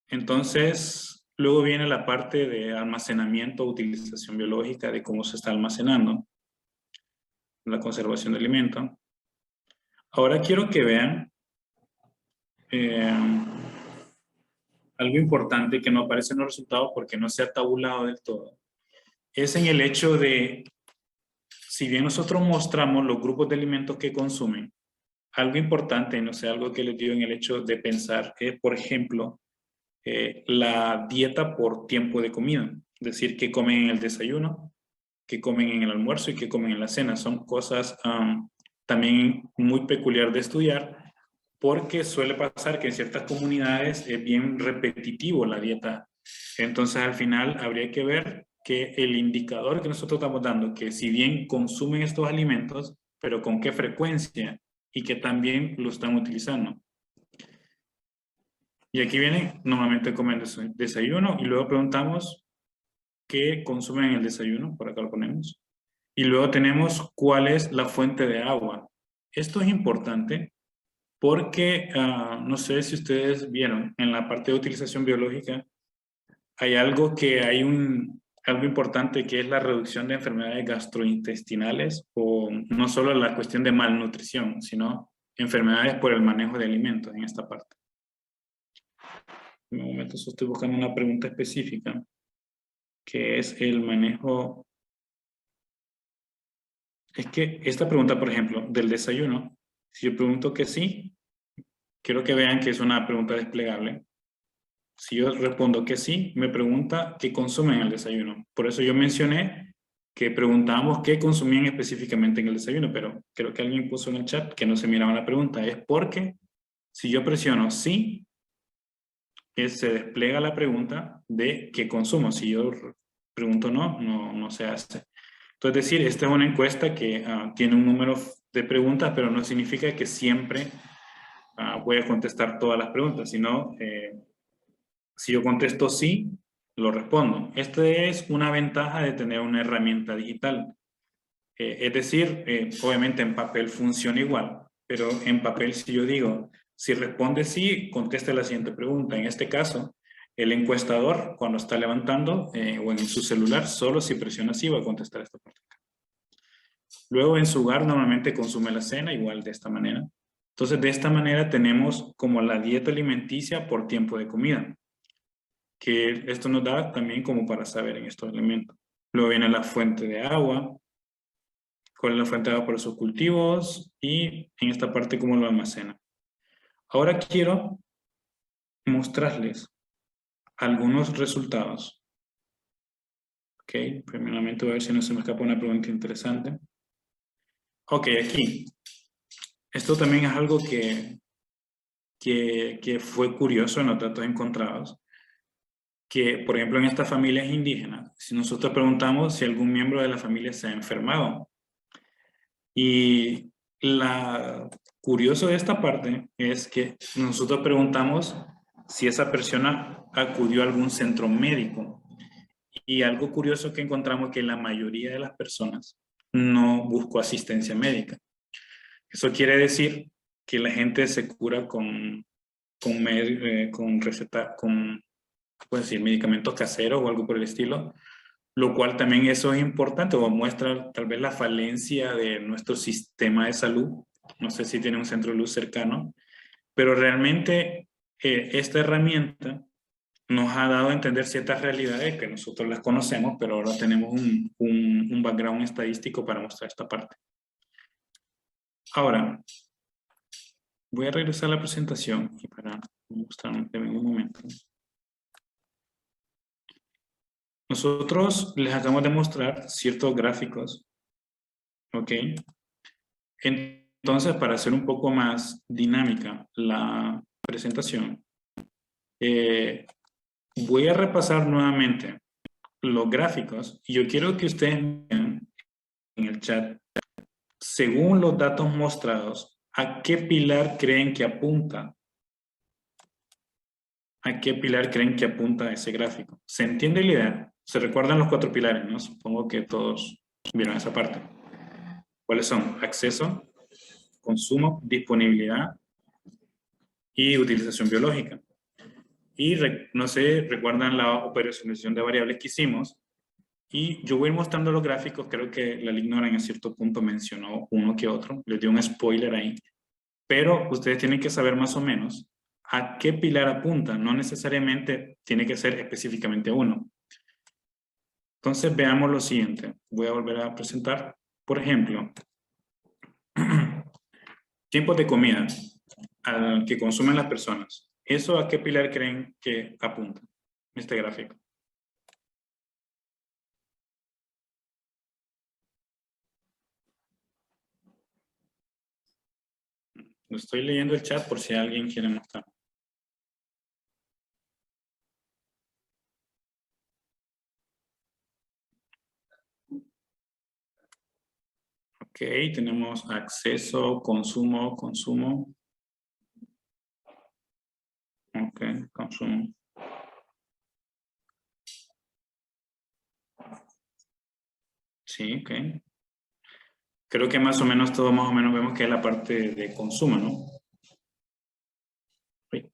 Entonces, luego viene la parte de almacenamiento, utilización biológica, de cómo se está almacenando la conservación de alimentos. Ahora quiero que vean algo importante que no aparece en los resultados porque no se ha tabulado del todo. Es en el hecho de, si bien nosotros mostramos los grupos de alimentos que consumen, algo importante, no sé, algo que les digo en el hecho de pensar es, por ejemplo, la dieta por tiempo de comida. Es decir, qué comen en el desayuno, qué comen en el almuerzo y qué comen en la cena. Son cosas también muy peculiar de estudiar, porque suele pasar que en ciertas comunidades es bien repetitivo la dieta. Entonces, al final, habría que ver que el indicador que nosotros estamos dando, que si bien consumen estos alimentos, pero con qué frecuencia y que también lo están utilizando. Y aquí viene, normalmente comen desayuno y luego preguntamos qué consumen en el desayuno, por acá lo ponemos. Y luego tenemos cuál es la fuente de agua. Esto es importante porque, no sé si ustedes vieron, en la parte de utilización biológica, hay algo algo importante que es la reducción de enfermedades gastrointestinales, o no solo la cuestión de malnutrición, sino enfermedades por el manejo de alimentos en esta parte. En un momento estoy buscando una pregunta específica, que es el manejo. Es que esta pregunta, por ejemplo, del desayuno, si yo pregunto que sí, quiero que vean que es una pregunta desplegable. Si yo respondo que sí, me pregunta qué consumen en el desayuno. Por eso yo mencioné que preguntábamos qué consumían específicamente en el desayuno, pero creo que alguien puso en el chat que no se miraba la pregunta. Es porque si yo presiono sí, se despliega la pregunta de qué consumo. Si yo pregunto no se hace. Entonces, es decir, esta es una encuesta que tiene un número de preguntas, pero no significa que siempre voy a contestar todas las preguntas, sino si yo contesto sí, lo respondo. Esta es una ventaja de tener una herramienta digital. Es decir, obviamente en papel funciona igual, pero en papel si yo digo, si responde sí, conteste la siguiente pregunta. En este caso, el encuestador, cuando está levantando o en su celular, solo si presiona sí va a contestar esta parte. Luego en su hogar normalmente consume la cena, igual de esta manera. Entonces de esta manera tenemos como la dieta alimenticia por tiempo de comida, que esto nos da también como para saber en estos elementos. Luego viene la fuente de agua, cuál es la fuente de agua para sus cultivos y en esta parte cómo lo almacena. Ahora quiero mostrarles algunos resultados. Ok, primeramente voy a ver si no se me escapa una pregunta interesante. Ok, aquí. Esto también es algo que fue curioso en los datos encontrados. Que, por ejemplo, en estas familias indígenas, si nosotros preguntamos si algún miembro de la familia se ha enfermado. Y la curioso de esta parte es que nosotros preguntamos si esa persona acudió a algún centro médico. Y algo curioso que encontramos que la mayoría de las personas no buscó asistencia médica. Eso quiere decir que la gente se cura con receta, puedes decir, medicamentos caseros o algo por el estilo, lo cual también eso es importante o muestra tal vez la falencia de nuestro sistema de salud. No sé si tiene un centro de luz cercano, pero realmente esta herramienta nos ha dado a entender ciertas realidades que nosotros las conocemos, pero ahora tenemos un background estadístico para mostrar esta parte. Ahora, Voy a regresar a la presentación y para mostrar en un momento. Nosotros les acabamos de mostrar ciertos gráficos, ¿ok? Entonces, para hacer un poco más dinámica la presentación, voy a repasar nuevamente los gráficos y yo quiero que ustedes vean en el chat, según los datos mostrados, ¿a qué pilar creen que apunta? ¿A qué pilar creen que apunta ese gráfico? ¿Se entiende la idea? ¿Se recuerdan los 4 pilares, no? Supongo que todos vieron esa parte. ¿Cuáles son? Acceso, consumo, disponibilidad y utilización biológica. Y no sé, recuerdan la operacionalización de variables que hicimos. Y yo voy a ir mostrando los gráficos, creo que la Lignora en cierto punto mencionó uno que otro, les dio un spoiler ahí. Pero ustedes tienen que saber más o menos a qué pilar apunta, no necesariamente tiene que ser específicamente uno. Entonces veamos lo siguiente, voy a volver a presentar, por ejemplo, tiempos de comida al que consumen las personas. ¿Eso a qué pilar creen que apunta este gráfico? Estoy leyendo el chat por si alguien quiere mostrar. Ok, tenemos acceso, consumo, consumo. Ok, consumo. Sí, ok. Creo que más o menos todo más o menos vemos que es la parte de consumo, ¿no? Sí.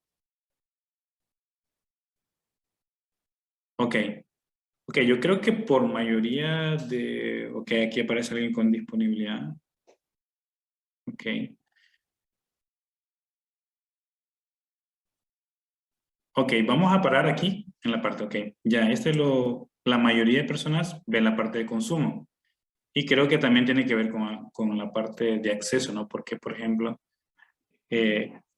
Ok. Ok, yo creo que por mayoría de... Ok, aquí aparece alguien con disponibilidad. Ok. Ok, vamos a parar aquí en la parte, ok. Ya, la mayoría de personas ven la parte de consumo. Y creo que también tiene que ver con la parte de acceso, ¿no? Porque, por ejemplo,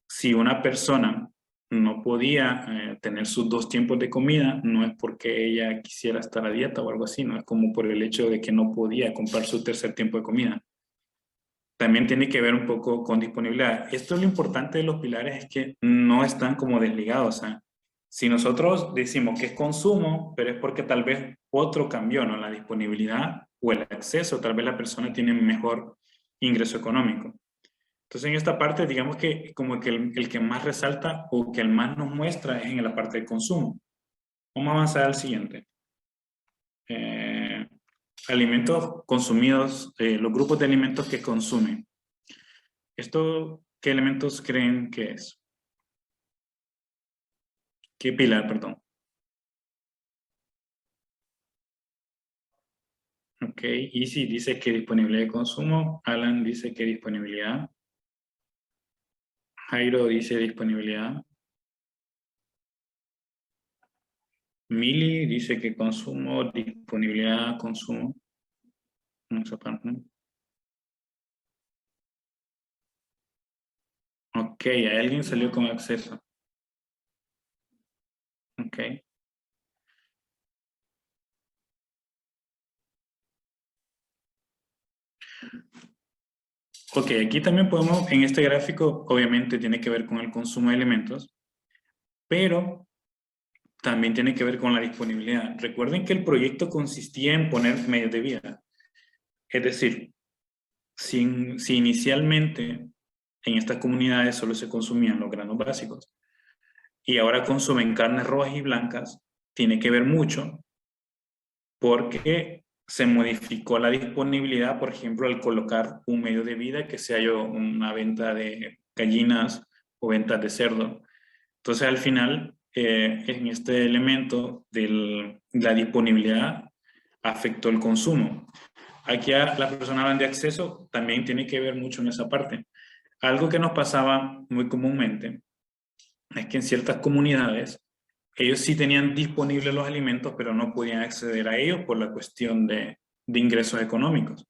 si una persona no podía tener sus 2 tiempos de comida, no es porque ella quisiera estar a dieta o algo así, no es como por el hecho de que no podía comprar su 3er tiempo de comida. También tiene que ver un poco con disponibilidad. Esto es lo importante de los pilares, es que no están como desligados. O sea, si nosotros decimos que es consumo, pero es porque tal vez otro cambió, ¿no? La disponibilidad o el acceso, tal vez la persona tiene mejor ingreso económico. Entonces, en esta parte, digamos que como que el que más resalta o que el más nos muestra es en la parte de consumo. Vamos a avanzar al siguiente. Alimentos consumidos, los grupos de alimentos que consumen. ¿Esto qué elementos creen que es? ¿Qué pilar, perdón? Ok, Easy dice que disponibilidad de consumo. Alan dice que disponibilidad. Jairo dice disponibilidad. Mili dice que consumo, disponibilidad, consumo. Ok, alguien salió con acceso. Ok. Ok, aquí también podemos, en este gráfico, obviamente tiene que ver con el consumo de alimentos, pero también tiene que ver con la disponibilidad. Recuerden que el proyecto consistía en poner medios de vida. Es decir, si inicialmente en estas comunidades solo se consumían los granos básicos y ahora consumen carnes rojas y blancas, tiene que ver mucho porque se modificó la disponibilidad, por ejemplo, al colocar un medio de vida que sea yo una venta de gallinas o ventas de cerdo. Entonces, al final, en este elemento de la disponibilidad afectó el consumo. Aquí a las personas de acceso también tiene que ver mucho en esa parte. Algo que nos pasaba muy comúnmente es que en ciertas comunidades ellos sí tenían disponibles los alimentos, pero no podían acceder a ellos por la cuestión de ingresos económicos.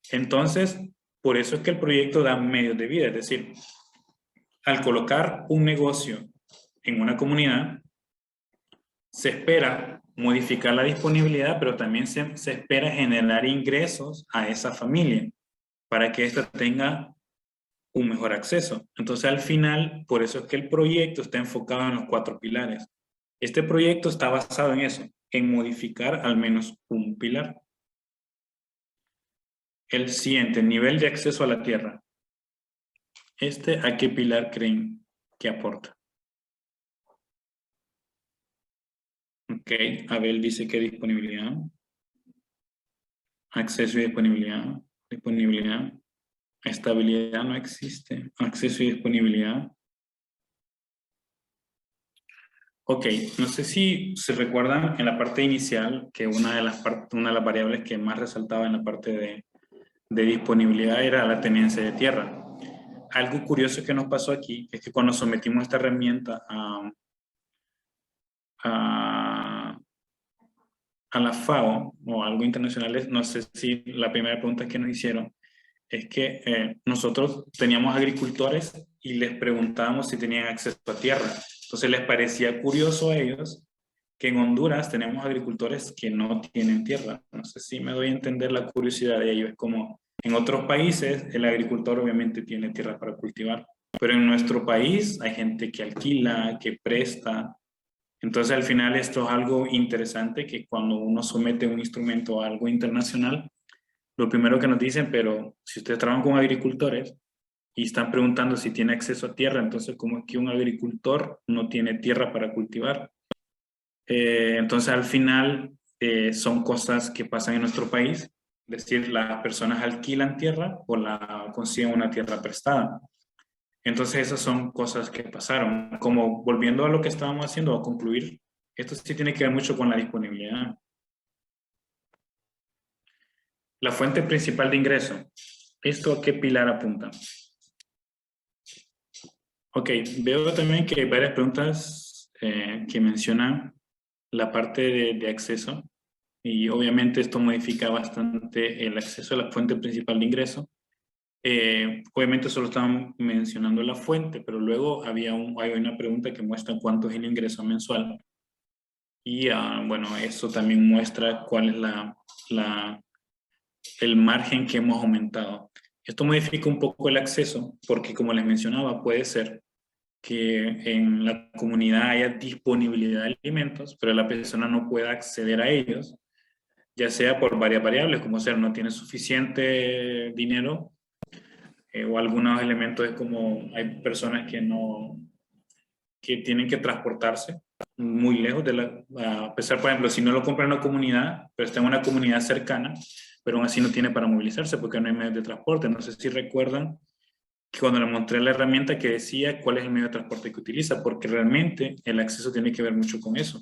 Entonces, por eso es que el proyecto da medios de vida, es decir, al colocar un negocio en una comunidad, se espera modificar la disponibilidad, pero también se espera generar ingresos a esa familia para que ésta tenga un mejor acceso. Entonces, al final, por eso es que el proyecto está enfocado en los 4 pilares. Este proyecto está basado en eso, en modificar al menos un pilar. El siguiente, nivel de acceso a la tierra. ¿A qué pilar creen que aporta? Ok, Abel dice que disponibilidad. Acceso y disponibilidad. Disponibilidad. Estabilidad no existe. Acceso y disponibilidad. Ok, no sé si se recuerdan en la parte inicial que una de las variables que más resaltaba en la parte de disponibilidad era la tenencia de tierra. Algo curioso que nos pasó aquí es que cuando sometimos esta herramienta a la FAO o algo internacional, no sé si la primera pregunta que nos hicieron es que nosotros teníamos agricultores y les preguntábamos si tenían acceso a tierra. Entonces les parecía curioso a ellos que en Honduras tenemos agricultores que no tienen tierra. No sé si me doy a entender la curiosidad de ellos. Es como en otros países el agricultor obviamente tiene tierra para cultivar, pero en nuestro país hay gente que alquila, que presta. Entonces al final esto es algo interesante que cuando uno somete un instrumento a algo internacional, lo primero que nos dicen, pero si ustedes trabajan con agricultores y están preguntando si tiene acceso a tierra, entonces ¿cómo es que un agricultor no tiene tierra para cultivar? Entonces al final son cosas que pasan en nuestro país, es decir, las personas alquilan tierra o la consiguen una tierra prestada. Entonces esas son cosas que pasaron. Como volviendo a lo que estábamos haciendo, a concluir, esto sí tiene que ver mucho con la disponibilidad. La fuente principal de ingreso. ¿Esto a qué pilar apunta? Ok, veo también que hay varias preguntas que mencionan la parte de acceso y obviamente esto modifica bastante el acceso a la fuente principal de ingreso. Obviamente solo estaban mencionando la fuente, pero luego hay una pregunta que muestra cuánto es el ingreso mensual. Y bueno, eso también muestra cuál es el margen que hemos aumentado. Esto modifica un poco el acceso, porque como les mencionaba, puede ser que en la comunidad haya disponibilidad de alimentos, pero la persona no pueda acceder a ellos, ya sea por varias variables, como ser no tiene suficiente dinero, o algunos elementos es como hay personas que tienen que transportarse muy lejos a pesar, por ejemplo, si no lo compra en una comunidad, pero está en una comunidad cercana, pero aún así no tiene para movilizarse porque no hay medios de transporte. No sé si recuerdan que cuando le mostré la herramienta que decía cuál es el medio de transporte que utiliza, porque realmente el acceso tiene que ver mucho con eso.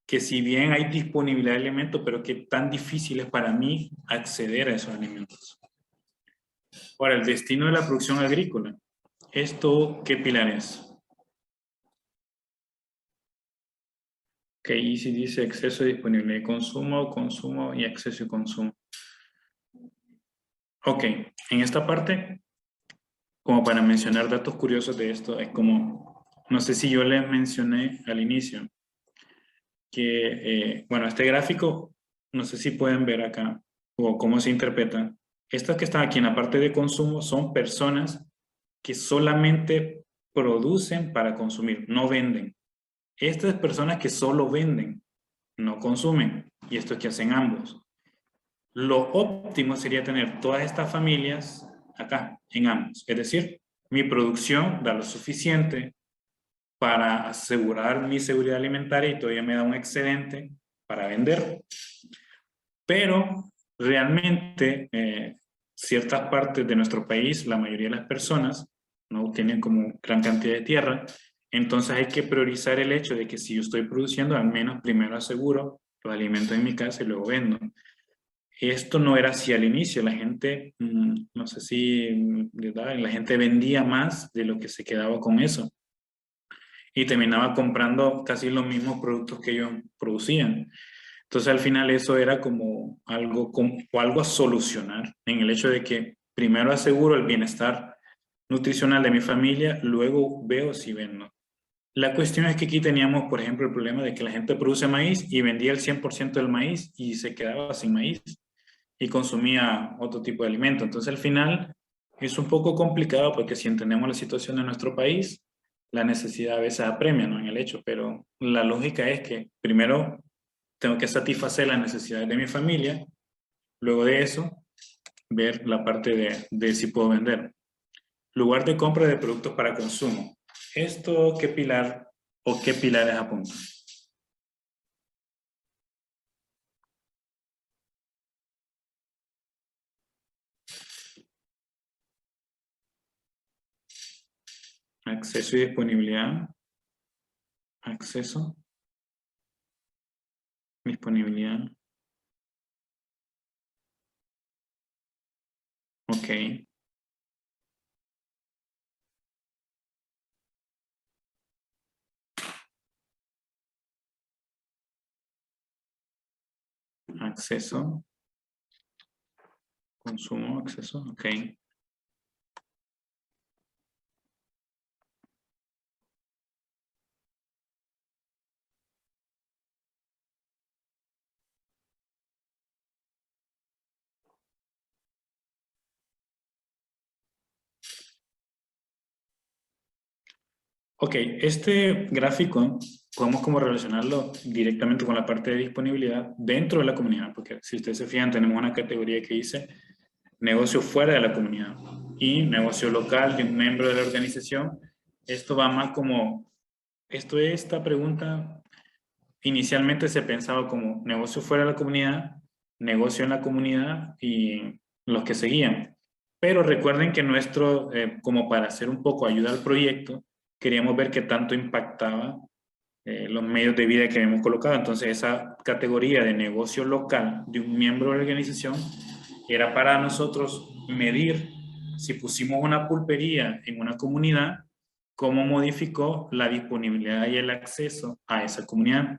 Que si bien hay disponibilidad de alimentos, pero que tan difícil es para mí acceder a esos alimentos. Ahora, el destino de la producción agrícola. ¿Esto qué pilar es? Ok, y si dice acceso y disponibilidad de consumo, consumo y acceso y consumo. Ok, en esta parte, como para mencionar datos curiosos de esto, es como, no sé si yo les mencioné al inicio, que, bueno, este gráfico, no sé si pueden ver acá, o cómo se interpreta. Estas que están aquí en la parte de consumo son personas que solamente producen para consumir, no venden. Estas personas que solo venden, no consumen, y esto es que hacen ambos. Lo óptimo sería tener todas estas familias acá, en ambos. Es decir, mi producción da lo suficiente para asegurar mi seguridad alimentaria y todavía me da un excedente para vender. Pero realmente ciertas partes de nuestro país, la mayoría de las personas no tienen como gran cantidad de tierra. Entonces hay que priorizar el hecho de que si yo estoy produciendo, al menos primero aseguro los alimentos en mi casa y luego vendo. Esto no era así al inicio, la gente, no sé si, ¿verdad? La gente vendía más de lo que se quedaba con eso y terminaba comprando casi los mismos productos que ellos producían. Entonces al final eso era como algo a solucionar en el hecho de que primero aseguro el bienestar nutricional de mi familia, luego veo si vendo. La cuestión es que aquí teníamos, por ejemplo, el problema de que la gente produce maíz y vendía el 100% del maíz y se quedaba sin maíz y consumía otro tipo de alimento. Entonces, al final, es un poco complicado porque si entendemos la situación de nuestro país, la necesidad a veces apremia, ¿no? En el hecho, pero la lógica es que primero tengo que satisfacer las necesidades de mi familia, luego de eso, ver la parte de si puedo vender. Lugar de compra de productos para consumo. ¿Esto qué pilar o qué pilares apuntan? Acceso y disponibilidad. Acceso, disponibilidad. Ok. Acceso. Consumo, acceso. Ok. Ok, este gráfico podemos como relacionarlo directamente con la parte de disponibilidad dentro de la comunidad, porque si ustedes se fijan tenemos una categoría que dice negocio fuera de la comunidad y negocio local de un miembro de la organización. Esto va más como, esta pregunta inicialmente se pensaba como negocio fuera de la comunidad, negocio en la comunidad y los que seguían. Pero recuerden que nuestro, como para hacer un poco ayuda al proyecto, queríamos ver qué tanto impactaba los medios de vida que habíamos colocado. Entonces esa categoría de negocio local de un miembro de la organización era para nosotros medir si pusimos una pulpería en una comunidad, cómo modificó la disponibilidad y el acceso a esa comunidad.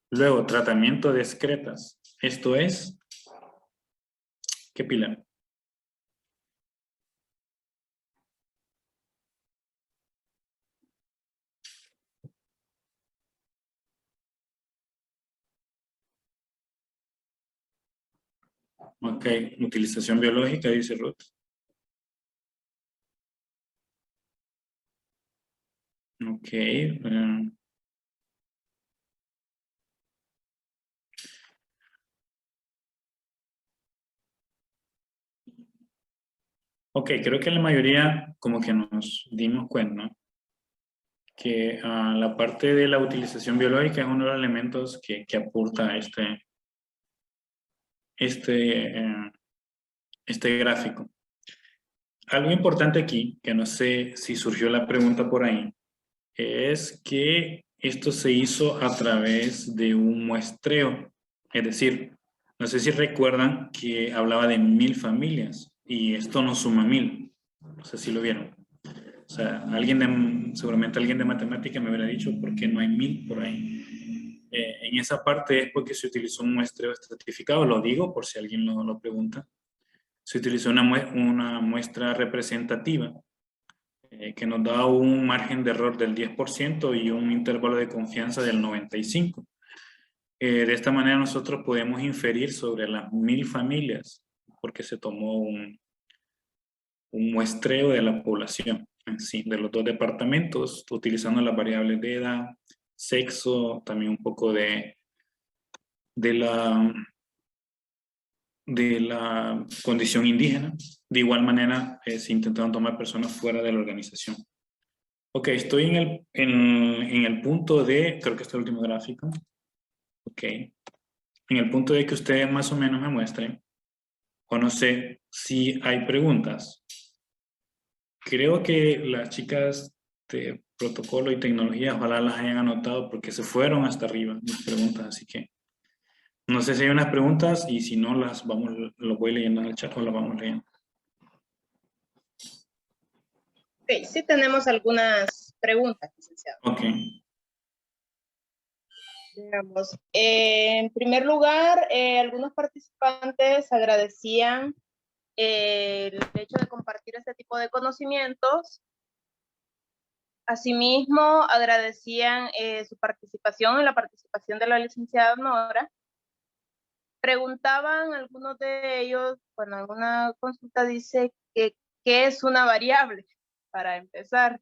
Luego, tratamiento de excretas. Esto es, ¿qué pilar? Ok, utilización biológica, dice Ruth. Ok. Ok, creo que la mayoría como que nos dimos cuenta, ¿no? Que la parte de la utilización biológica es uno de los elementos que aporta este, este gráfico. Algo importante aquí, que no sé si surgió la pregunta por ahí, es que esto se hizo a través de un muestreo. Es decir, no sé si recuerdan que hablaba de 1000 familias y esto no suma 1000. No sé si lo vieron. O sea, seguramente alguien de matemática me hubiera dicho por qué no hay 1000 por ahí. En esa parte es porque se utilizó un muestreo estratificado, lo digo por si alguien lo pregunta. Se utilizó una muestra representativa que nos da un margen de error del 10% y un intervalo de confianza del 95%. De esta manera nosotros podemos inferir sobre las 1000 familias porque se tomó un muestreo de la población en sí, de los dos departamentos, utilizando las variables de edad, sexo, también un poco de la condición indígena. De igual manera, se intentaron tomar personas fuera de la organización. Ok, estoy en el punto de, creo que este es el último gráfico. Ok. En el punto de que ustedes más o menos me muestren, o no sé si hay preguntas. Creo que las chicas de protocolo y tecnología, ojalá las hayan anotado porque se fueron hasta arriba mis preguntas, así que no sé si hay unas preguntas y si no lo voy leyendo en el chat o las vamos leyendo. Ok, sí tenemos algunas preguntas, licenciado. Ok. Veamos. En primer lugar, algunos participantes agradecían el hecho de compartir este tipo de conocimientos. Asimismo, agradecían su participación y la participación de la licenciada Nora. Preguntaban algunos de ellos, bueno, en una consulta dice que ¿qué es una variable? Para empezar.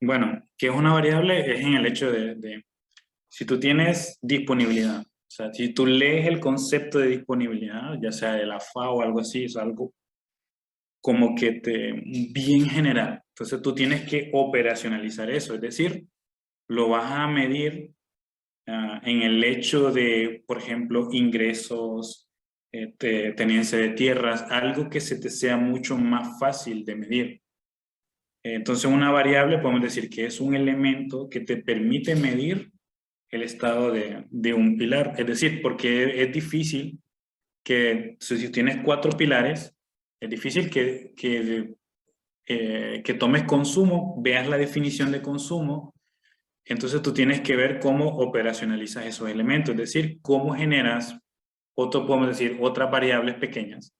Bueno, ¿qué es una variable? Es en el hecho de si tú tienes disponibilidad, o sea, si tú lees el concepto de disponibilidad, ya sea de la FAO o algo así, es algo como que bien general. Entonces tú tienes que operacionalizar eso, es decir, lo vas a medir en el hecho de, por ejemplo, ingresos, tenencia de tierras, algo que se te sea mucho más fácil de medir. Entonces una variable podemos decir que es un elemento que te permite medir el estado de un pilar. Es decir, porque es difícil que, si tienes 4 pilares, es difícil que tomes consumo, veas la definición de consumo, entonces tú tienes que ver cómo operacionalizas esos elementos, es decir, cómo generas, podemos decir, otras variables pequeñas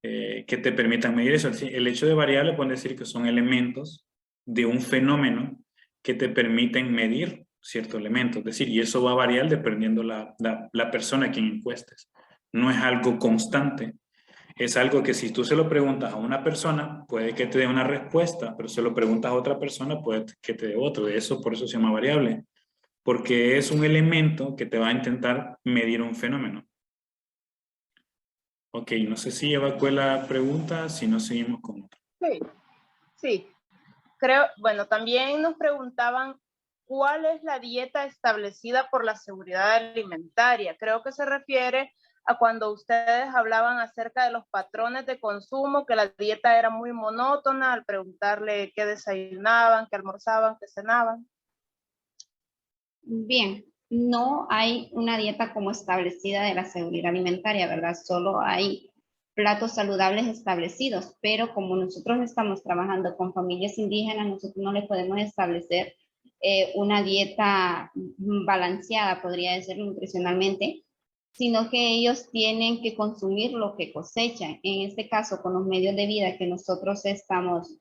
que te permitan medir eso. El hecho de variable pueden decir que son elementos de un fenómeno que te permiten medir cierto elemento, es decir, y eso va a variar dependiendo la persona a quien encuestes. No es algo constante, es algo que si tú se lo preguntas a una persona, puede que te dé una respuesta, pero si se lo preguntas a otra persona, puede que te dé otro. Eso, por eso se llama variable, porque es un elemento que te va a intentar medir un fenómeno. Ok, no sé si evacué la pregunta, si no seguimos con otra. Sí, sí. Creo, bueno, también nos preguntaban cuál es la dieta establecida por la seguridad alimentaria. Creo que se refiere a cuando ustedes hablaban acerca de los patrones de consumo, que la dieta era muy monótona al preguntarle qué desayunaban, qué almorzaban, qué cenaban. Bien, no hay una dieta como establecida de la seguridad alimentaria, ¿verdad? Solo hay platos saludables establecidos, pero como nosotros estamos trabajando con familias indígenas, nosotros no les podemos establecer una dieta balanceada, podría decir nutricionalmente, sino que ellos tienen que consumir lo que cosechan. En este caso, con los medios de vida que nosotros estamos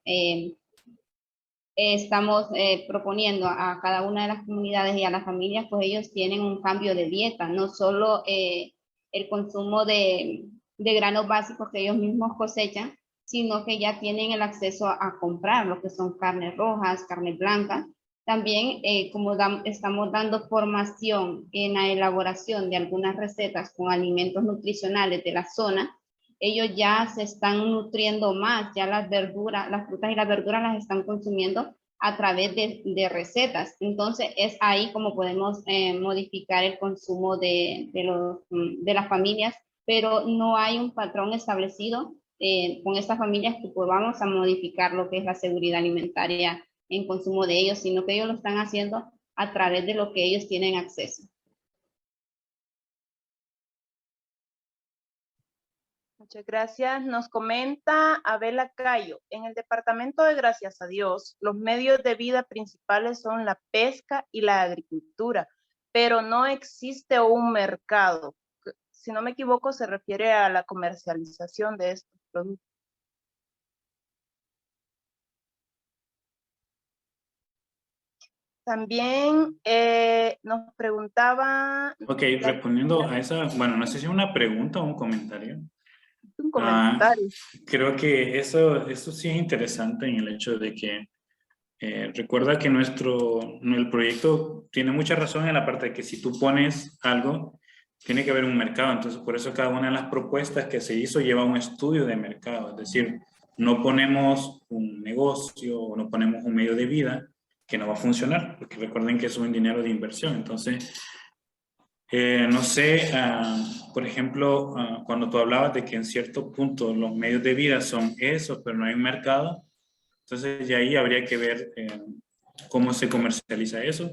proponiendo a cada una de las comunidades y a las familias, pues ellos tienen un cambio de dieta, no solo el consumo de granos básicos que ellos mismos cosechan, sino que ya tienen el acceso a comprar lo que son carnes rojas, carnes blancas. También, como estamos dando formación en la elaboración de algunas recetas con alimentos nutricionales de la zona, ellos ya se están nutriendo más, ya las verduras, las frutas y las verduras las están consumiendo a través de recetas. Entonces es ahí como podemos modificar el consumo de las familias, pero no hay un patrón establecido con estas familias que podamos a modificar lo que es la seguridad alimentaria en consumo de ellos, sino que ellos lo están haciendo a través de lo que ellos tienen acceso. Muchas gracias. Nos comenta Abela Cayo. En el departamento de Gracias a Dios, los medios de vida principales son la pesca y la agricultura, pero no existe un mercado. Si no me equivoco, se refiere a la comercialización de estos productos. También nos preguntaba... Ok, respondiendo a esa, bueno, no sé si es una pregunta o un comentario. Un comentario. Creo que eso sí es interesante en el hecho de que recuerda que el proyecto tiene mucha razón en la parte de que si tú pones algo, tiene que haber un mercado. Entonces, por eso cada una de las propuestas que se hizo lleva un estudio de mercado. Es decir, no ponemos un negocio o no ponemos un medio de vida que no va a funcionar, porque recuerden que es un dinero de inversión. Entonces, no sé, por ejemplo, cuando tú hablabas de que en cierto punto los medios de vida son esos, pero no hay un mercado, entonces ya ahí habría que ver cómo se comercializa eso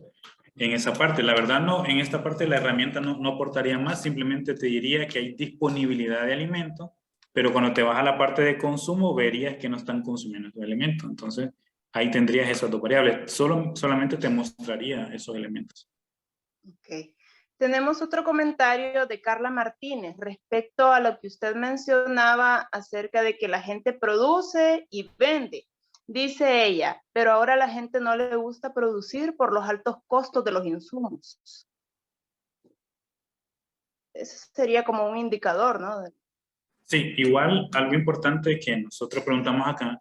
en esa parte. La verdad, no, en esta parte la herramienta no aportaría más, simplemente te diría que hay disponibilidad de alimentos, pero cuando te vas a la parte de consumo verías que no están consumiendo tu alimento. Entonces, ahí tendrías esas dos variables. Solamente te mostraría esos elementos. Ok. Tenemos otro comentario de Carla Martínez respecto a lo que usted mencionaba acerca de que la gente produce y vende. Dice ella, pero ahora a la gente no le gusta producir por los altos costos de los insumos. Eso sería como un indicador, ¿no? Sí, igual algo importante que nosotros preguntamos acá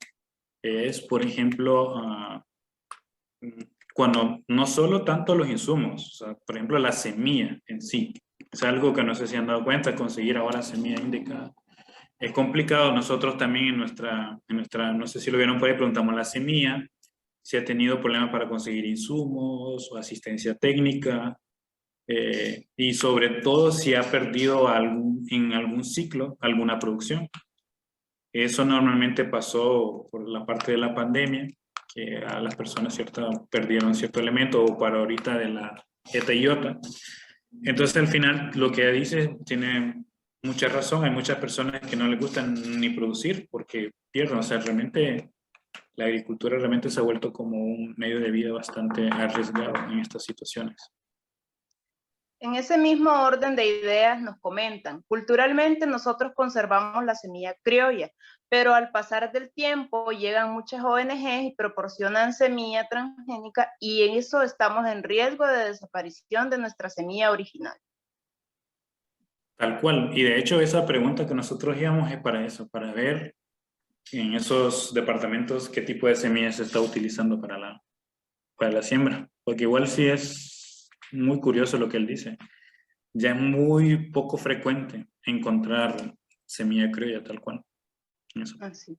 es, por ejemplo, cuando no solo tanto los insumos, o sea, por ejemplo, la semilla en sí. Es algo que no sé si han dado cuenta, conseguir ahora semilla indicada. Es complicado. Nosotros también en nuestra, no sé si lo vieron por ahí, preguntamos la semilla, si ha tenido problemas para conseguir insumos o asistencia técnica, y sobre todo si ha perdido en algún ciclo alguna producción. Eso normalmente pasó por la parte de la pandemia, que a las personas perdieron cierto elemento, o para ahorita de la ETA y IOTA. Entonces al final lo que dice tiene mucha razón. Hay muchas personas que no les gustan ni producir porque pierden. O sea, realmente la agricultura realmente se ha vuelto como un medio de vida bastante arriesgado en estas situaciones. En ese mismo orden de ideas nos comentan, culturalmente nosotros conservamos la semilla criolla, pero al pasar del tiempo llegan muchas ONGs y proporcionan semilla transgénica y en eso estamos en riesgo de desaparición de nuestra semilla original. Tal cual. Y de hecho esa pregunta que nosotros íbamos es para eso, para ver en esos departamentos qué tipo de semillas se está utilizando para la siembra. Porque igual sí es muy curioso lo que él dice. Ya es muy poco frecuente encontrar semilla criolla tal cual. Eso. Así.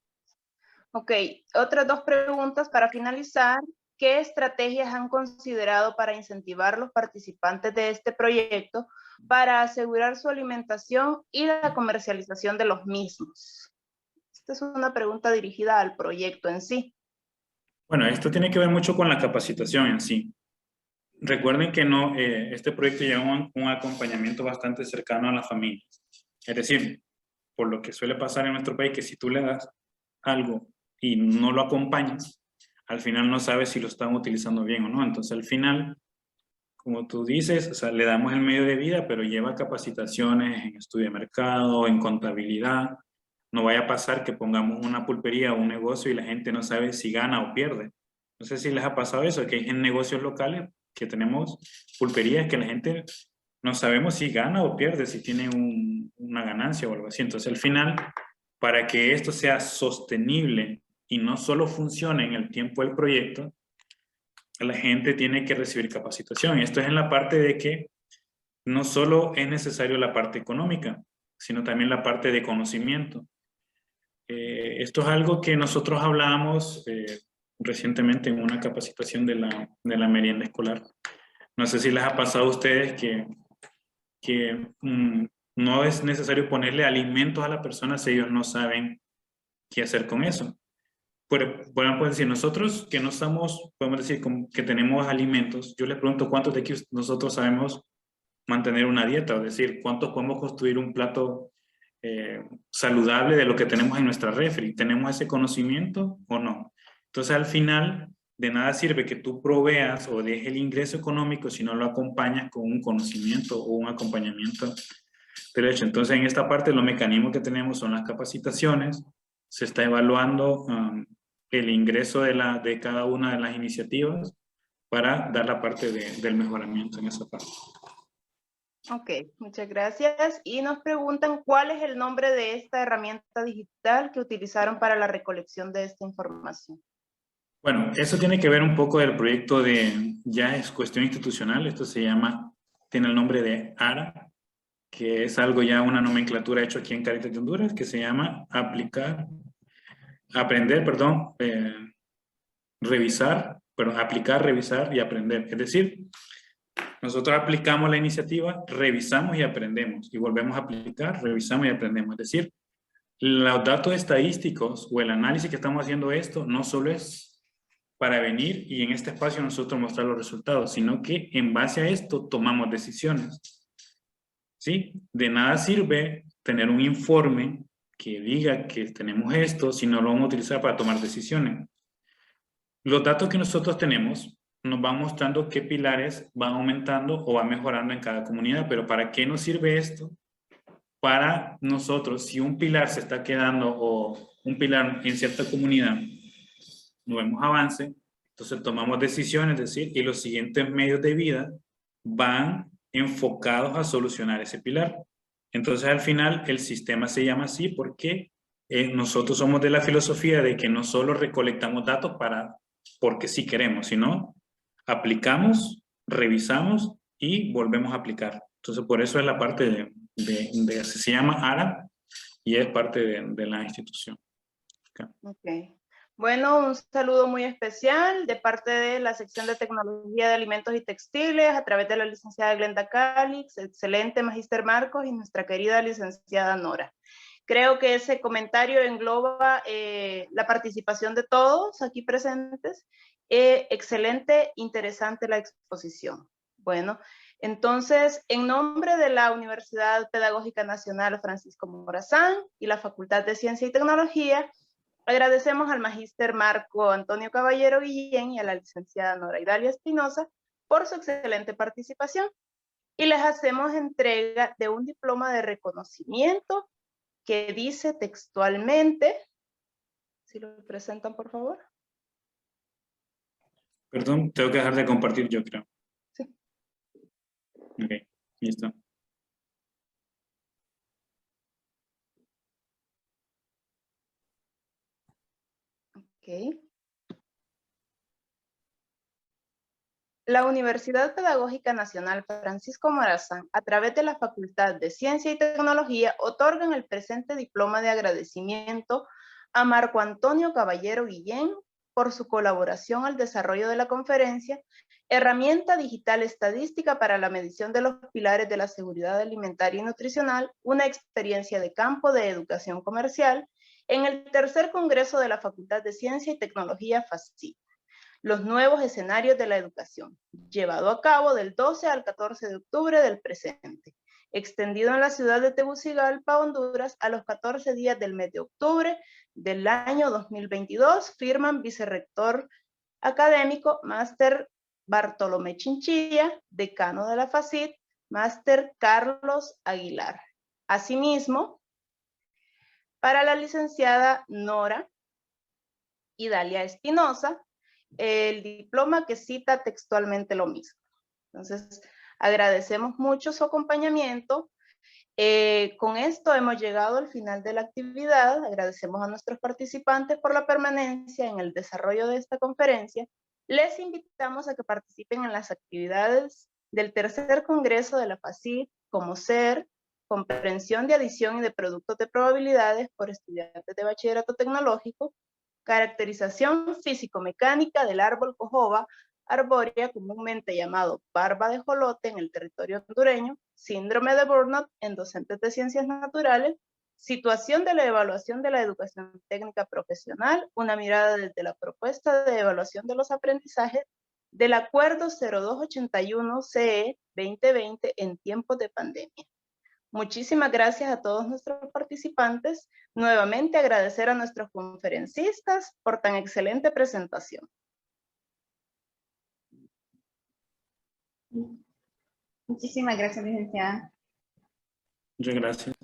Ok, otras dos preguntas para finalizar. ¿Qué estrategias han considerado para incentivar a los participantes de este proyecto para asegurar su alimentación y la comercialización de los mismos? Esta es una pregunta dirigida al proyecto en sí. Bueno, esto tiene que ver mucho con la capacitación en sí. Recuerden que no, este proyecto lleva un acompañamiento bastante cercano a la familia. Es decir, por lo que suele pasar en nuestro país, que si tú le das algo y no lo acompañas, al final no sabes si lo están utilizando bien o no. Entonces, al final, como tú dices, o sea, le damos el medio de vida, pero lleva capacitaciones en estudio de mercado, en contabilidad. No vaya a pasar que pongamos una pulpería o un negocio y la gente no sabe si gana o pierde. No sé si les ha pasado eso, que hay en negocios locales que tenemos pulperías que la gente no sabemos si gana o pierde, si tiene una ganancia o algo así. Entonces, al final, para que esto sea sostenible y no solo funcione en el tiempo del proyecto, la gente tiene que recibir capacitación. Esto es en la parte de que no solo es necesario la parte económica, sino también la parte de conocimiento. Esto es algo que nosotros hablábamos recientemente en una capacitación de la merienda escolar. No sé si les ha pasado a ustedes que no es necesario ponerle alimentos a la persona si ellos no saben qué hacer con eso. Podemos decir, nosotros que no estamos, podemos decir que tenemos alimentos, yo les pregunto cuántos de aquí nosotros sabemos mantener una dieta, es decir, cuántos podemos construir un plato saludable de lo que tenemos en nuestra refri. ¿Tenemos ese conocimiento o no? Entonces, al final, de nada sirve que tú proveas o dejes el ingreso económico si no lo acompañas con un conocimiento o un acompañamiento derecho. Entonces, en esta parte, los mecanismos que tenemos son las capacitaciones, se está evaluando el ingreso de cada una de las iniciativas para dar la parte del mejoramiento en esa parte. Ok, muchas gracias. Y nos preguntan cuál es el nombre de esta herramienta digital que utilizaron para la recolección de esta información. Bueno, eso tiene que ver un poco del proyecto ya es cuestión institucional, esto tiene el nombre de ARA, que es algo ya, una nomenclatura hecho aquí en Cáritas de Honduras, que se llama aplicar, revisar y aprender. Es decir, nosotros aplicamos la iniciativa, revisamos y aprendemos, y volvemos a aplicar, revisamos y aprendemos. Es decir, los datos estadísticos o el análisis que estamos haciendo esto no solo es para venir y en este espacio nosotros mostrar los resultados, sino que en base a esto tomamos decisiones. ¿Sí? De nada sirve tener un informe que diga que tenemos esto si no lo vamos a utilizar para tomar decisiones. Los datos que nosotros tenemos nos van mostrando qué pilares van aumentando o van mejorando en cada comunidad, pero ¿para qué nos sirve esto? Para nosotros, si un pilar se está quedando o un pilar en cierta comunidad, no vemos avance, entonces tomamos decisiones, es decir, y los siguientes medios de vida van enfocados a solucionar ese pilar. Entonces al final el sistema se llama así porque nosotros somos de la filosofía de que no solo recolectamos datos porque sí queremos, sino aplicamos, revisamos y volvemos a aplicar. Entonces por eso es la parte se llama ARA y es parte de la institución. Okay. Bueno, un saludo muy especial de parte de la sección de tecnología de alimentos y textiles a través de la licenciada Glenda Calix, excelente Magíster Marcos y nuestra querida licenciada Nora. Creo que ese comentario engloba la participación de todos aquí presentes. Excelente, interesante la exposición. Bueno, entonces, en nombre de la Universidad Pedagógica Nacional Francisco Morazán y la Facultad de Ciencia y Tecnología, agradecemos al Magíster Marco Antonio Caballero Guillén y a la licenciada Nora Idalia Espinosa por su excelente participación y les hacemos entrega de un diploma de reconocimiento que dice textualmente, si lo presentan por favor. Perdón, tengo que dejar de compartir yo creo. Sí. Ok, listo. Ok. La Universidad Pedagógica Nacional Francisco Morazán, a través de la Facultad de Ciencia y Tecnología, otorgan el presente diploma de agradecimiento a Marco Antonio Caballero Guillén por su colaboración al desarrollo de la conferencia Herramienta Digital Estadística para la medición de los pilares de la seguridad alimentaria y nutricional, una experiencia de campo de educación comercial, en el tercer Congreso de la Facultad de Ciencia y Tecnología FACIT. Los nuevos escenarios de la educación, llevado a cabo del 12 al 14 de octubre del presente, extendido en la ciudad de Tegucigalpa, Honduras, a los 14 días del mes de octubre del año 2022, firman vicerrector académico, máster Bartolomé Chinchilla, decano de la FACIT, máster Carlos Aguilar. Asimismo, para la licenciada Nora Idalia Espinosa, el diploma que cita textualmente lo mismo. Entonces, agradecemos mucho su acompañamiento. Con esto hemos llegado al final de la actividad. Agradecemos a nuestros participantes por la permanencia en el desarrollo de esta conferencia. Les invitamos a que participen en las actividades del tercer congreso de la FACIT, como ser comprensión de adición y de productos de probabilidades por estudiantes de bachillerato tecnológico, caracterización físico-mecánica del árbol cojoba arbórea, comúnmente llamado barba de jolote en el territorio hondureño, síndrome de burnout en docentes de ciencias naturales, situación de la evaluación de la educación técnica profesional, una mirada desde la propuesta de evaluación de los aprendizajes del Acuerdo 0281-CE 2020 en tiempos de pandemia. Muchísimas gracias a todos nuestros participantes. Nuevamente agradecer a nuestros conferencistas por tan excelente presentación. Muchísimas gracias, licenciada. Muchas gracias.